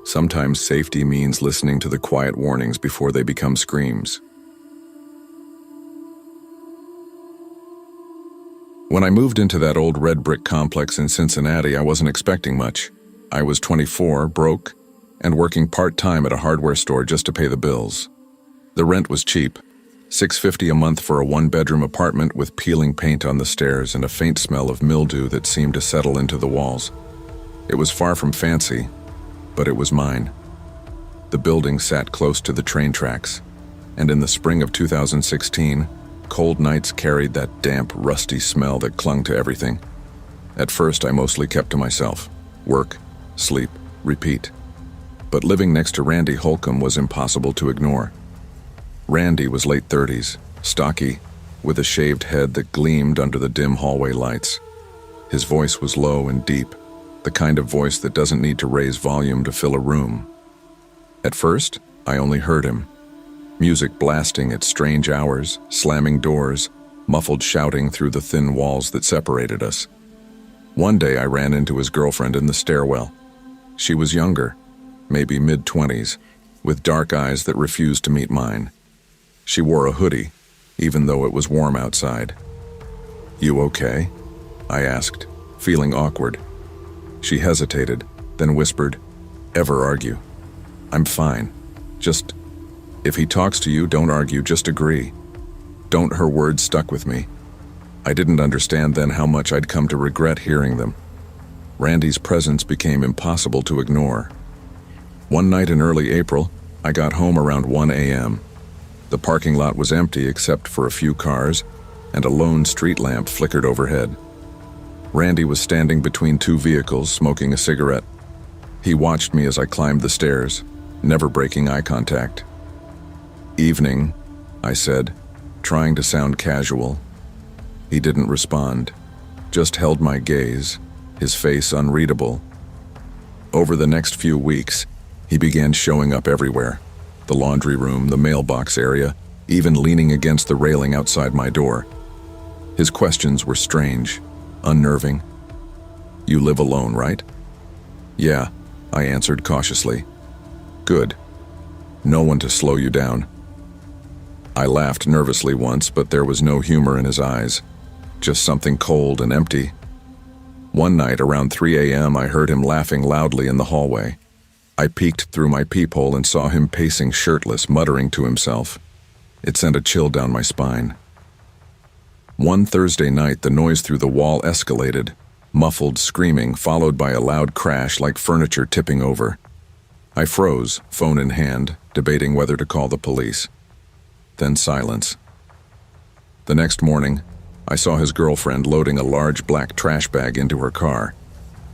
Sometimes safety means listening to the quiet warnings before they become screams. When I moved into that old red brick complex in Cincinnati, I wasn't expecting much. I was 24, broke, and working part-time at a hardware store just to pay the bills. The rent was cheap, $650 a month for a one-bedroom apartment with peeling paint on the stairs and a faint smell of mildew that seemed to settle into the walls. It was far from fancy, but it was mine. The building sat close to the train tracks, and in the spring of 2016, cold nights carried that damp, rusty smell that clung to everything. At first, I mostly kept to myself. Work, sleep, repeat. But living next to Randy Holcomb was impossible to ignore. Randy was late 30s, stocky, with a shaved head that gleamed under the dim hallway lights. His voice was low and deep, the kind of voice that doesn't need to raise volume to fill a room. At first, I only heard him. Music blasting at strange hours, slamming doors, muffled shouting through the thin walls that separated us. One day I ran into his girlfriend in the stairwell. She was younger, maybe mid-20s, with dark eyes that refused to meet mine. She wore a hoodie, even though it was warm outside. "You okay?" I asked, feeling awkward. She hesitated, then whispered, "Ever argue?" "I'm fine. Just, if he talks to you, don't argue, just agree." "Don't." Her words stuck with me. I didn't understand then how much I'd come to regret hearing them. Randy's presence became impossible to ignore. One night in early April, I got home around 1 a.m. The parking lot was empty except for a few cars, and a lone street lamp flickered overhead. Randy was standing between two vehicles, smoking a cigarette. He watched me as I climbed the stairs, never breaking eye contact. "Evening," I said, trying to sound casual. He didn't respond, just held my gaze, his face unreadable. Over the next few weeks, he began showing up everywhere. The laundry room, the mailbox area, even leaning against the railing outside my door. His questions were strange, unnerving. "You live alone, right?" "Yeah," I answered cautiously. "Good. No one to slow you down." I laughed nervously once, but there was no humor in his eyes, just something cold and empty. One night around 3 a.m. I heard him laughing loudly in the hallway. I peeked through my peephole and saw him pacing shirtless, muttering to himself. It sent a chill down my spine. One Thursday night, the noise through the wall escalated, muffled screaming followed by a loud crash like furniture tipping over. I froze, phone in hand, debating whether to call the police. Then silence. The next morning, I saw his girlfriend loading a large black trash bag into her car.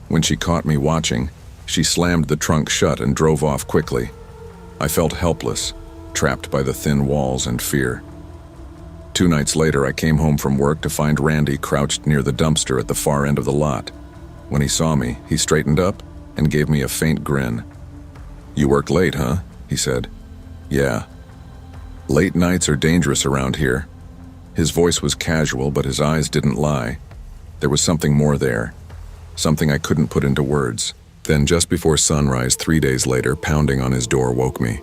When she caught me watching, she slammed the trunk shut and drove off quickly. I felt helpless, trapped by the thin walls and fear. 2 nights later, I came home from work to find Randy crouched near the dumpster at the far end of the lot. When he saw me, he straightened up and gave me a faint grin. "You work late, huh?" he said. "Yeah." "Late nights are dangerous around here." His voice was casual, but his eyes didn't lie. There was something more there, something I couldn't put into words. Then just before sunrise 3 days later, pounding on his door woke me.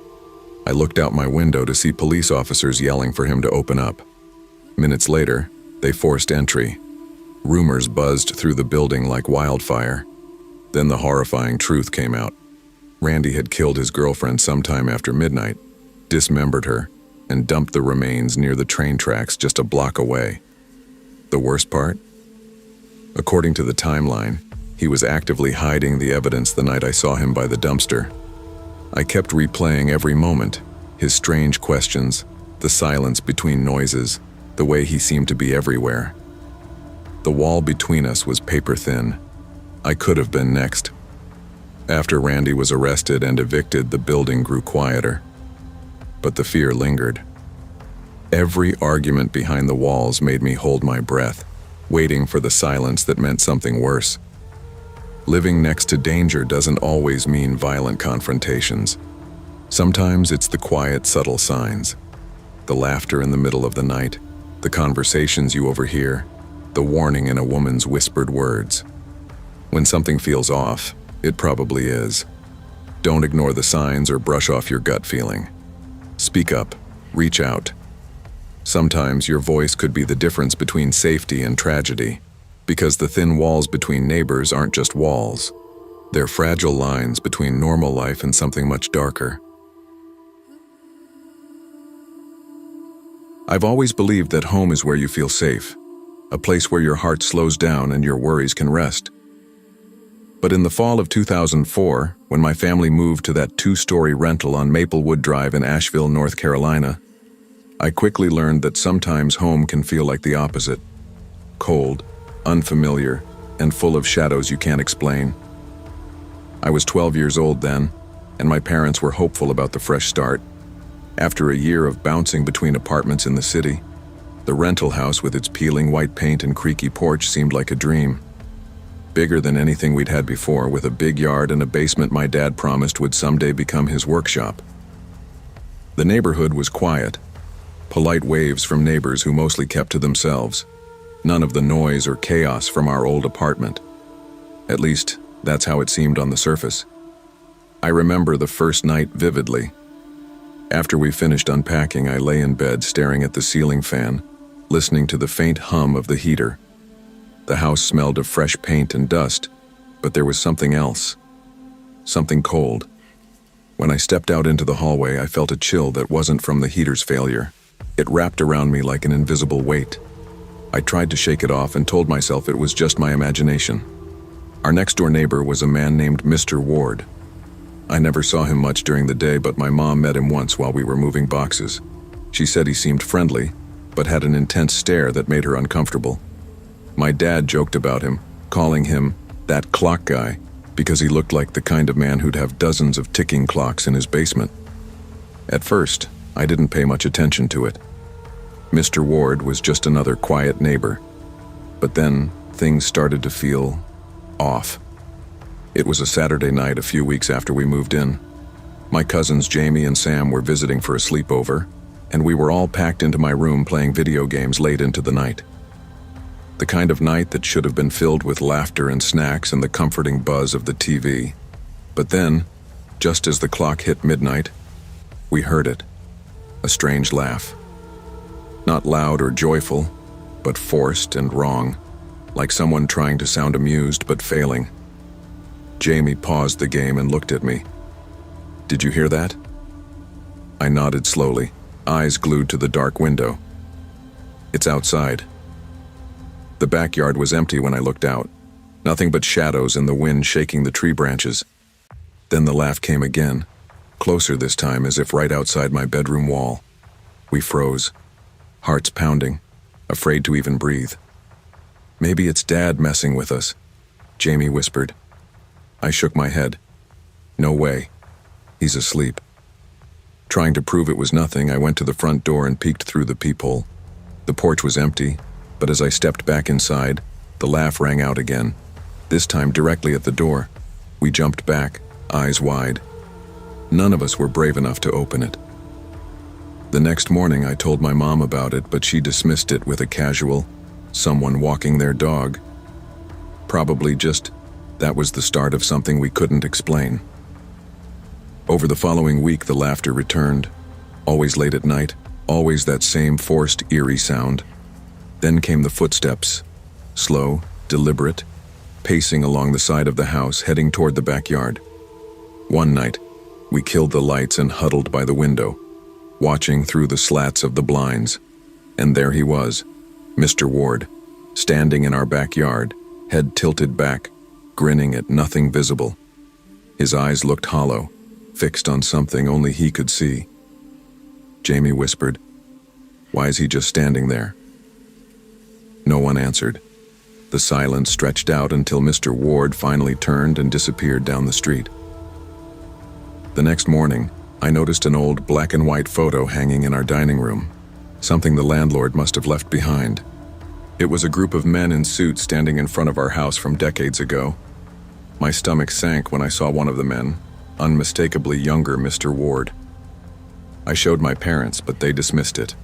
I looked out my window to see police officers yelling for him to open up. Minutes later, they forced entry. Rumors buzzed through the building like wildfire. Then the horrifying truth came out. Randy had killed his girlfriend sometime after midnight, dismembered her, and dumped the remains near the train tracks just a block away. The worst part? According to the timeline, he was actively hiding the evidence the night I saw him by the dumpster. I kept replaying every moment, his strange questions, the silence between noises, the way he seemed to be everywhere. The wall between us was paper thin. I could have been next. After Randy was arrested and evicted, the building grew quieter. But the fear lingered. Every argument behind the walls made me hold my breath, waiting for the silence that meant something worse. Living next to danger doesn't always mean violent confrontations. Sometimes it's the quiet, subtle signs. The laughter in the middle of the night, the conversations you overhear, the warning in a woman's whispered words. When something feels off, it probably is. Don't ignore the signs or brush off your gut feeling. Speak up, reach out. Sometimes your voice could be the difference between safety and tragedy, because the thin walls between neighbors aren't just walls. They're fragile lines between normal life and something much darker. I've always believed that home is where you feel safe, a place where your heart slows down and your worries can rest. But in the fall of 2004, when my family moved to that 2-story rental on Maplewood Drive in Asheville, North Carolina, I quickly learned that sometimes home can feel like the opposite. Cold, unfamiliar, and full of shadows you can't explain. I was 12 years old then, and my parents were hopeful about the fresh start. After a year of bouncing between apartments in the city, the rental house with its peeling white paint and creaky porch seemed like a dream. Bigger than anything we'd had before, with a big yard and a basement my dad promised would someday become his workshop. The neighborhood was quiet. Polite waves from neighbors who mostly kept to themselves. None of the noise or chaos from our old apartment. At least, that's how it seemed on the surface. I remember the first night vividly. After we finished unpacking, I lay in bed staring at the ceiling fan, listening to the faint hum of the heater. The house smelled of fresh paint and dust, but there was something else. Something cold. When I stepped out into the hallway, I felt a chill that wasn't from the heater's failure. It wrapped around me like an invisible weight. I tried to shake it off and told myself it was just my imagination. Our next-door neighbor was a man named Mr. Ward. I never saw him much during the day, but my mom met him once while we were moving boxes. She said he seemed friendly, but had an intense stare that made her uncomfortable. My dad joked about him, calling him that clock guy, because he looked like the kind of man who'd have dozens of ticking clocks in his basement. At first, I didn't pay much attention to it. Mr. Ward was just another quiet neighbor. But then, things started to feel off. It was a Saturday night a few weeks after we moved in. My cousins Jamie and Sam were visiting for a sleepover, and we were all packed into my room playing video games late into the night. The kind of night that should have been filled with laughter and snacks and the comforting buzz of the TV. But then, just as the clock hit midnight, we heard it. A strange laugh. Not loud or joyful, but forced and wrong, like someone trying to sound amused but failing. Jamie paused the game and looked at me. "Did you hear that?" I nodded slowly, eyes glued to the dark window. "It's outside." The backyard was empty when I looked out, nothing but shadows and the wind shaking the tree branches. Then the laugh came again, closer this time, as if right outside my bedroom wall. We froze, hearts pounding, afraid to even breathe. "Maybe it's Dad messing with us," Jamie whispered. I shook my head. "No way. He's asleep." Trying to prove it was nothing, I went to the front door and peeked through the peephole. The porch was empty, but as I stepped back inside, the laugh rang out again, this time directly at the door. We jumped back, eyes wide. None of us were brave enough to open it. The next morning I told my mom about it, but she dismissed it with a casual, "Someone walking their dog." Probably just, that was the start of something we couldn't explain. Over the following week, the laughter returned, always late at night, always that same forced, eerie sound. Then came the footsteps, slow, deliberate, pacing along the side of the house, heading toward the backyard. One night, we killed the lights and huddled by the window, watching through the slats of the blinds. And there he was, Mr. Ward, standing in our backyard, head tilted back, grinning at nothing visible. His eyes looked hollow, fixed on something only he could see. Jamie whispered, "Why is he just standing there?" No one answered. The silence stretched out until Mr. Ward finally turned and disappeared down the street. The next morning, I noticed an old black and white photo hanging in our dining room, something the landlord must have left behind. It was a group of men in suits standing in front of our house from decades ago. My stomach sank when I saw one of the men, unmistakably younger Mr. Ward. I showed my parents, but they dismissed it.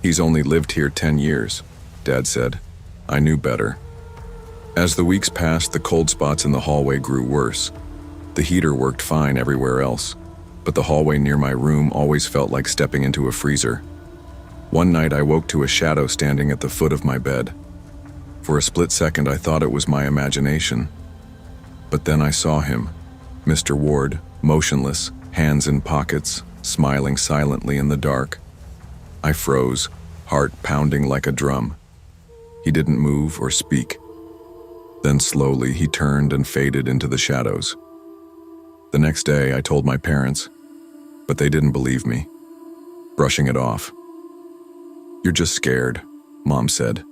"He's only lived here 10 years, Dad said. I knew better. As the weeks passed, the cold spots in the hallway grew worse. The heater worked fine everywhere else, but the hallway near my room always felt like stepping into a freezer. One night I woke to a shadow standing at the foot of my bed. For a split second I thought it was my imagination. But then I saw him, Mr. Ward, motionless, hands in pockets, smiling silently in the dark. I froze, heart pounding like a drum. He didn't move or speak. Then slowly he turned and faded into the shadows. The next day I told my parents, but they didn't believe me, brushing it off. "You're just scared," Mom said.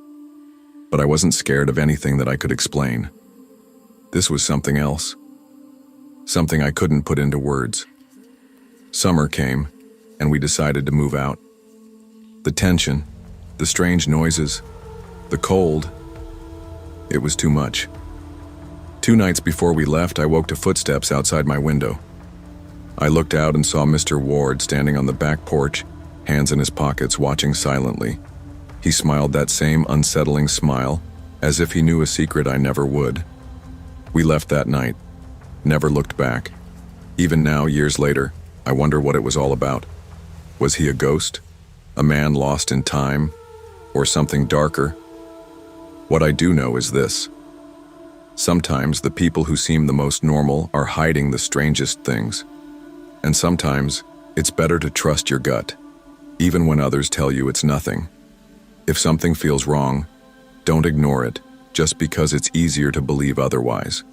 But I wasn't scared of anything that I could explain. This was something else. Something I couldn't put into words. Summer came, and we decided to move out. The tension, the strange noises, the cold, it was too much. 2 nights before we left, I woke to footsteps outside my window. I looked out and saw Mr. Ward standing on the back porch, hands in his pockets, watching silently. He smiled that same unsettling smile, as if he knew a secret I never would. We left that night, never looked back. Even now, years later, I wonder what it was all about. Was he a ghost? A man lost in time? Or something darker? What I do know is this. Sometimes the people who seem the most normal are hiding the strangest things. And sometimes it's better to trust your gut, even when others tell you it's nothing. If something feels wrong, don't ignore it just because it's easier to believe otherwise.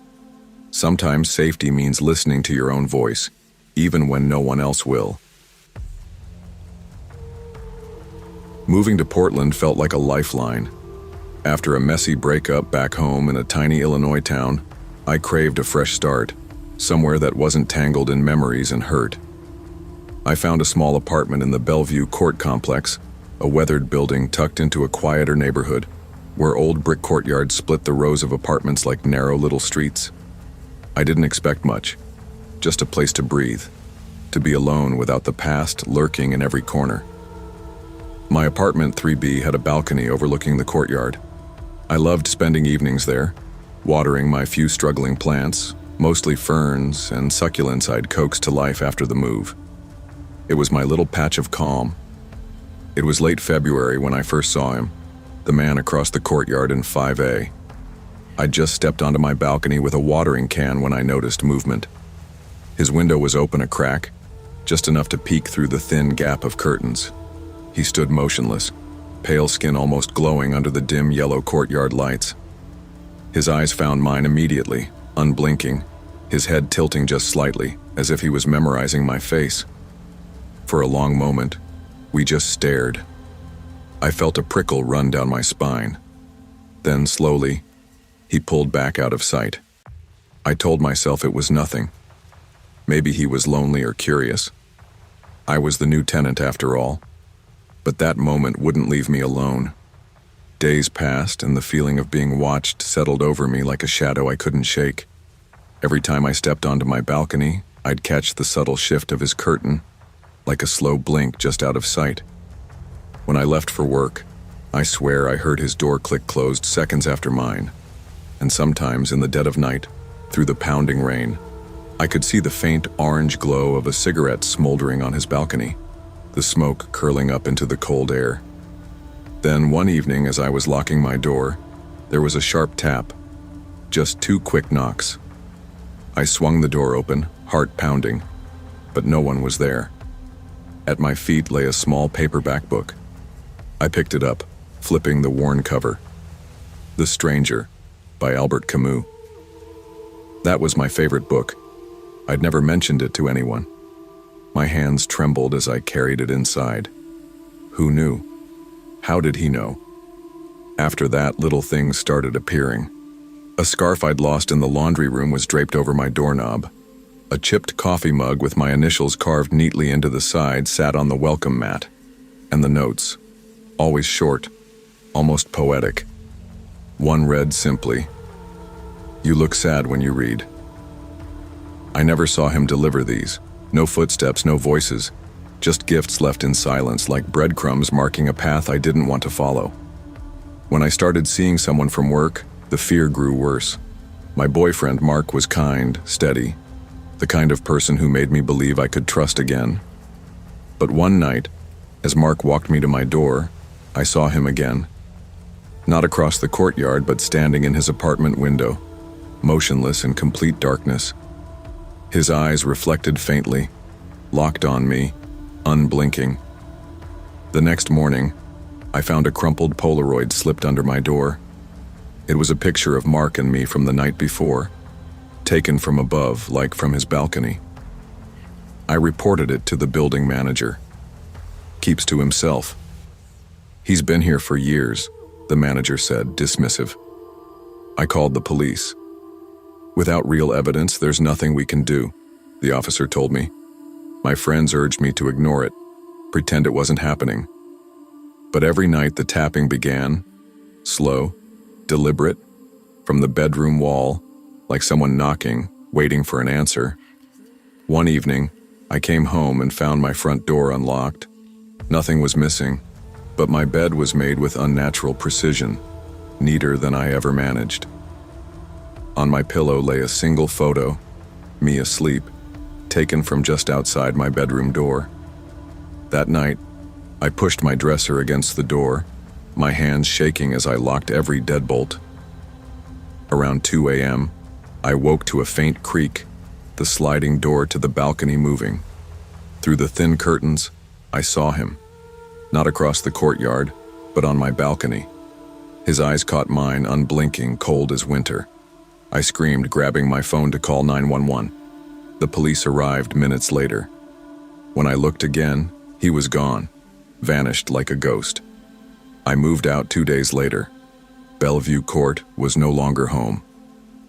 Sometimes safety means listening to your own voice, even when no one else will. Moving to Portland felt like a lifeline. After a messy breakup back home in a tiny Illinois town, I craved a fresh start, somewhere that wasn't tangled in memories and hurt. I found a small apartment in the Bellevue Court Complex, a weathered building tucked into a quieter neighborhood, where old brick courtyards split the rows of apartments like narrow little streets. I didn't expect much, just a place to breathe, to be alone without the past lurking in every corner. My apartment 3B had a balcony overlooking the courtyard. I loved spending evenings there, watering my few struggling plants, mostly ferns and succulents I'd coaxed to life after the move. It was my little patch of calm. It was late February when I first saw him, the man across the courtyard in 5A. I'd just stepped onto my balcony with a watering can when I noticed movement. His window was open a crack, just enough to peek through the thin gap of curtains. He stood motionless, pale skin almost glowing under the dim yellow courtyard lights. His eyes found mine immediately, unblinking, his head tilting just slightly, as if he was memorizing my face. For a long moment, we just stared. I felt a prickle run down my spine. Then, slowly, he pulled back out of sight. I told myself it was nothing. Maybe he was lonely or curious. I was the new tenant after all. But that moment wouldn't leave me alone. Days passed, and the feeling of being watched settled over me like a shadow I couldn't shake. Every time I stepped onto my balcony, I'd catch the subtle shift of his curtain, like a slow blink just out of sight. When I left for work, I swear I heard his door click closed seconds after mine. And sometimes in the dead of night, through the pounding rain, I could see the faint orange glow of a cigarette smoldering on his balcony, the smoke curling up into the cold air. Then one evening, as I was locking my door, there was a sharp tap, just 2 quick knocks. I swung the door open, heart pounding, but no one was there. At my feet lay a small paperback book. I picked it up, flipping the worn cover. The Stranger, by Albert Camus. That was my favorite book. I'd never mentioned it to anyone. My hands trembled as I carried it inside. Who knew? How did he know? After that, little things started appearing. A scarf I'd lost in the laundry room was draped over my doorknob. A chipped coffee mug with my initials carved neatly into the side sat on the welcome mat. And the notes, always short, almost poetic. One read simply, "You look sad when you read." I never saw him deliver these, No footsteps, no voices, just gifts left in silence like breadcrumbs marking a path I didn't want to follow. When I started seeing someone from work, the fear grew worse. My boyfriend, Mark, was kind, steady, the kind of person who made me believe I could trust again. But one night, as Mark walked me to my door, I saw him again. Not across the courtyard, but standing in his apartment window, motionless in complete darkness. His eyes reflected faintly, locked on me, unblinking. The next morning, I found a crumpled Polaroid slipped under my door. It was a picture of Mark and me from the night before, taken from above, like from his balcony. I reported it to the building manager. Keeps to himself. He's been here for years, the manager said, dismissive. I called the police. Without real evidence, there's nothing we can do, the officer told me. My friends urged me to ignore it, pretend it wasn't happening. But every night the tapping began, slow, deliberate, from the bedroom wall, like someone knocking, waiting for an answer. One evening, I came home and found my front door unlocked. Nothing was missing, but my bed was made with unnatural precision, neater than I ever managed. On my pillow lay a single photo, me asleep, taken from just outside my bedroom door. That night, I pushed my dresser against the door, my hands shaking as I locked every deadbolt. Around 2 a.m., I woke to a faint creak, the sliding door to the balcony moving. Through the thin curtains, I saw him, not across the courtyard, but on my balcony. His eyes caught mine, unblinking, cold as winter. I screamed, grabbing my phone to call 911. The police arrived minutes later. When I looked again, he was gone, vanished like a ghost. I moved out 2 days later. Bellevue Court was no longer home.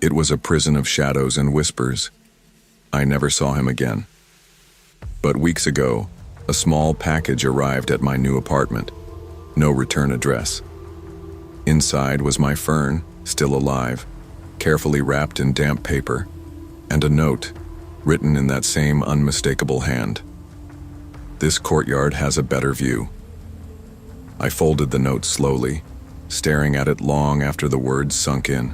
It was a prison of shadows and whispers. I never saw him again. But weeks ago, a small package arrived at my new apartment. No return address. Inside was my fern, still alive, carefully wrapped in damp paper, and a note, written in that same unmistakable hand. This courtyard has a better view. I folded the note slowly, staring at it long after the words sunk in.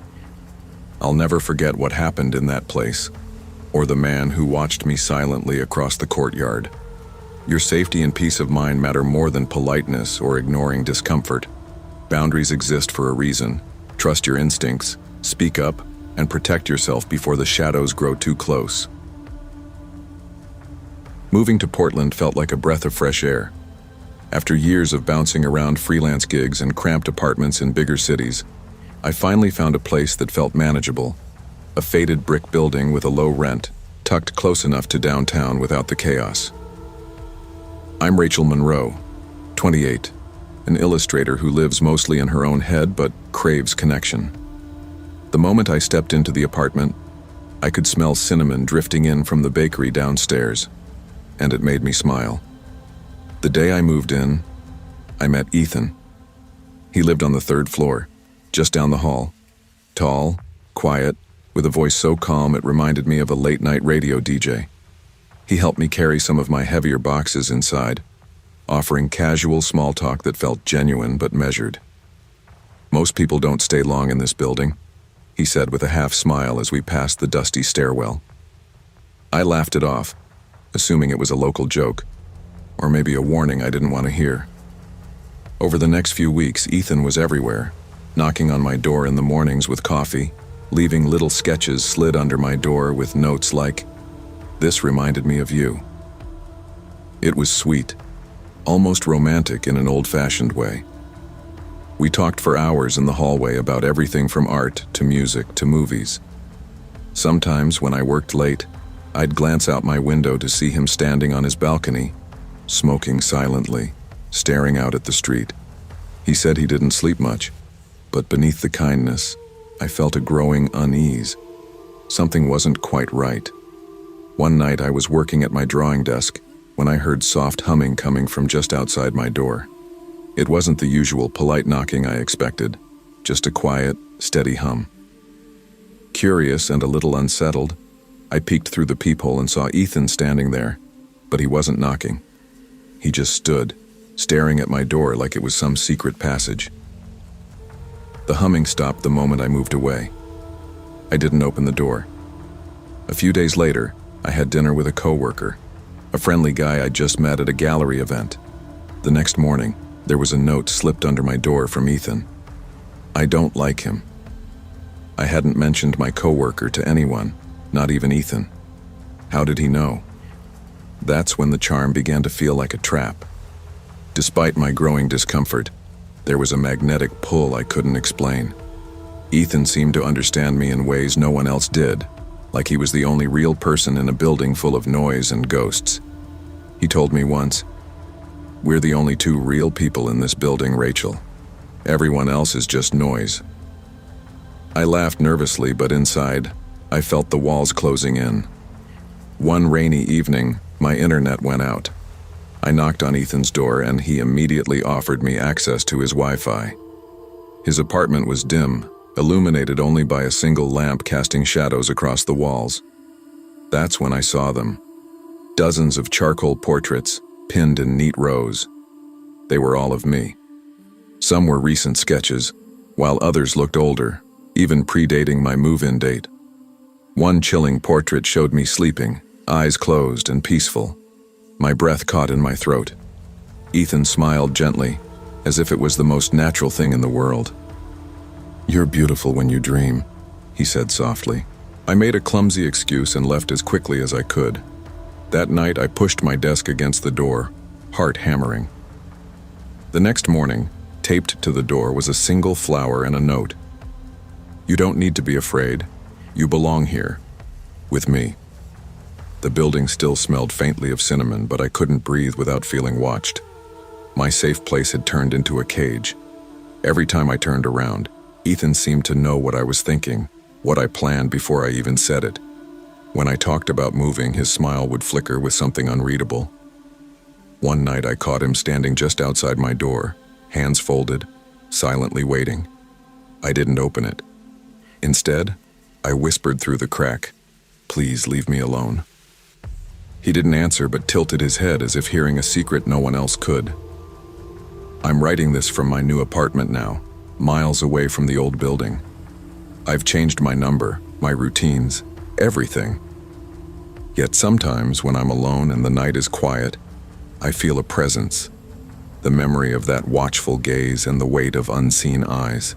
I'll never forget what happened in that place, or the man who watched me silently across the courtyard. Your safety and peace of mind matter more than politeness or ignoring discomfort. Boundaries exist for a reason. Trust your instincts, speak up, and protect yourself before the shadows grow too close. Moving to Portland felt like a breath of fresh air. After years of bouncing around freelance gigs and cramped apartments in bigger cities, I finally found a place that felt manageable. A faded brick building with a low rent, tucked close enough to downtown without the chaos. I'm Rachel Monroe, 28, an illustrator who lives mostly in her own head but craves connection. The moment I stepped into the apartment, I could smell cinnamon drifting in from the bakery downstairs, and it made me smile. The day I moved in, I met Ethan. He lived on the 3rd floor, just down the hall. Tall, quiet, with a voice so calm it reminded me of a late-night radio DJ. He helped me carry some of my heavier boxes inside, offering casual small talk that felt genuine but measured. Most people don't stay long in this building, he said with a half smile as we passed the dusty stairwell. I laughed it off, assuming it was a local joke, or maybe a warning I didn't want to hear. Over the next few weeks, Ethan was everywhere, knocking on my door in the mornings with coffee, leaving little sketches slid under my door with notes like, "This reminded me of you." It was sweet, almost romantic in an old-fashioned way. We talked for hours in the hallway about everything from art to music to movies. Sometimes when I worked late, I'd glance out my window to see him standing on his balcony, smoking silently, staring out at the street. He said he didn't sleep much, but beneath the kindness, I felt a growing unease. Something wasn't quite right. One night I was working at my drawing desk when I heard soft humming coming from just outside my door. It wasn't the usual polite knocking I expected, just a quiet, steady hum. Curious and a little unsettled, I peeked through the peephole and saw Ethan standing there, but he wasn't knocking. He just stood, staring at my door like it was some secret passage. The humming stopped the moment I moved away. I didn't open the door. A few days later, I had dinner with a coworker, a friendly guy I'd just met at a gallery event. The next morning, there was a note slipped under my door from Ethan. I don't like him. I hadn't mentioned my coworker to anyone, not even Ethan. How did he know? That's when the charm began to feel like a trap. Despite my growing discomfort, there was a magnetic pull I couldn't explain. Ethan seemed to understand me in ways no one else did, like he was the only real person in a building full of noise and ghosts. He told me once, "We're the only two real people in this building, Rachel. Everyone else is just noise." I laughed nervously, but inside, I felt the walls closing in. One rainy evening, my internet went out. I knocked on Ethan's door and he immediately offered me access to his Wi-Fi. His apartment was dim, illuminated only by a single lamp casting shadows across the walls. That's when I saw them. Dozens of charcoal portraits, pinned in neat rows. They were all of me. Some were recent sketches, while others looked older, even predating my move-in date. One chilling portrait showed me sleeping, eyes closed and peaceful. My breath caught in my throat. Ethan smiled gently, as if it was the most natural thing in the world. "You're beautiful when you dream," he said softly. I made a clumsy excuse and left as quickly as I could. That night I pushed my desk against the door, heart hammering. The next morning, taped to the door was a single flower and a note. "You don't need to be afraid. You belong here. With me." The building still smelled faintly of cinnamon, but I couldn't breathe without feeling watched. My safe place had turned into a cage. Every time I turned around, Ethan seemed to know what I was thinking, what I planned before I even said it. When I talked about moving, his smile would flicker with something unreadable. One night I caught him standing just outside my door, hands folded, silently waiting. I didn't open it. Instead, I whispered through the crack, "Please leave me alone." He didn't answer but tilted his head as if hearing a secret no one else could. I'm writing this from my new apartment now, miles away from the old building. I've changed my number, my routines, everything. Yet sometimes when I'm alone and the night is quiet, I feel a presence, the memory of that watchful gaze and the weight of unseen eyes.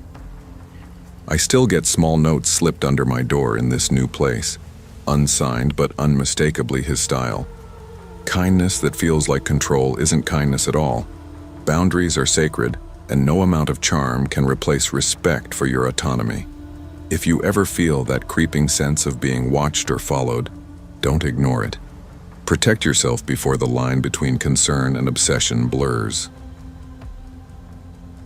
I still get small notes slipped under my door in this new place, unsigned but unmistakably his style. Kindness that feels like control isn't kindness at all. Boundaries are sacred, and no amount of charm can replace respect for your autonomy. If you ever feel that creeping sense of being watched or followed, don't ignore it. Protect yourself before the line between concern and obsession blurs.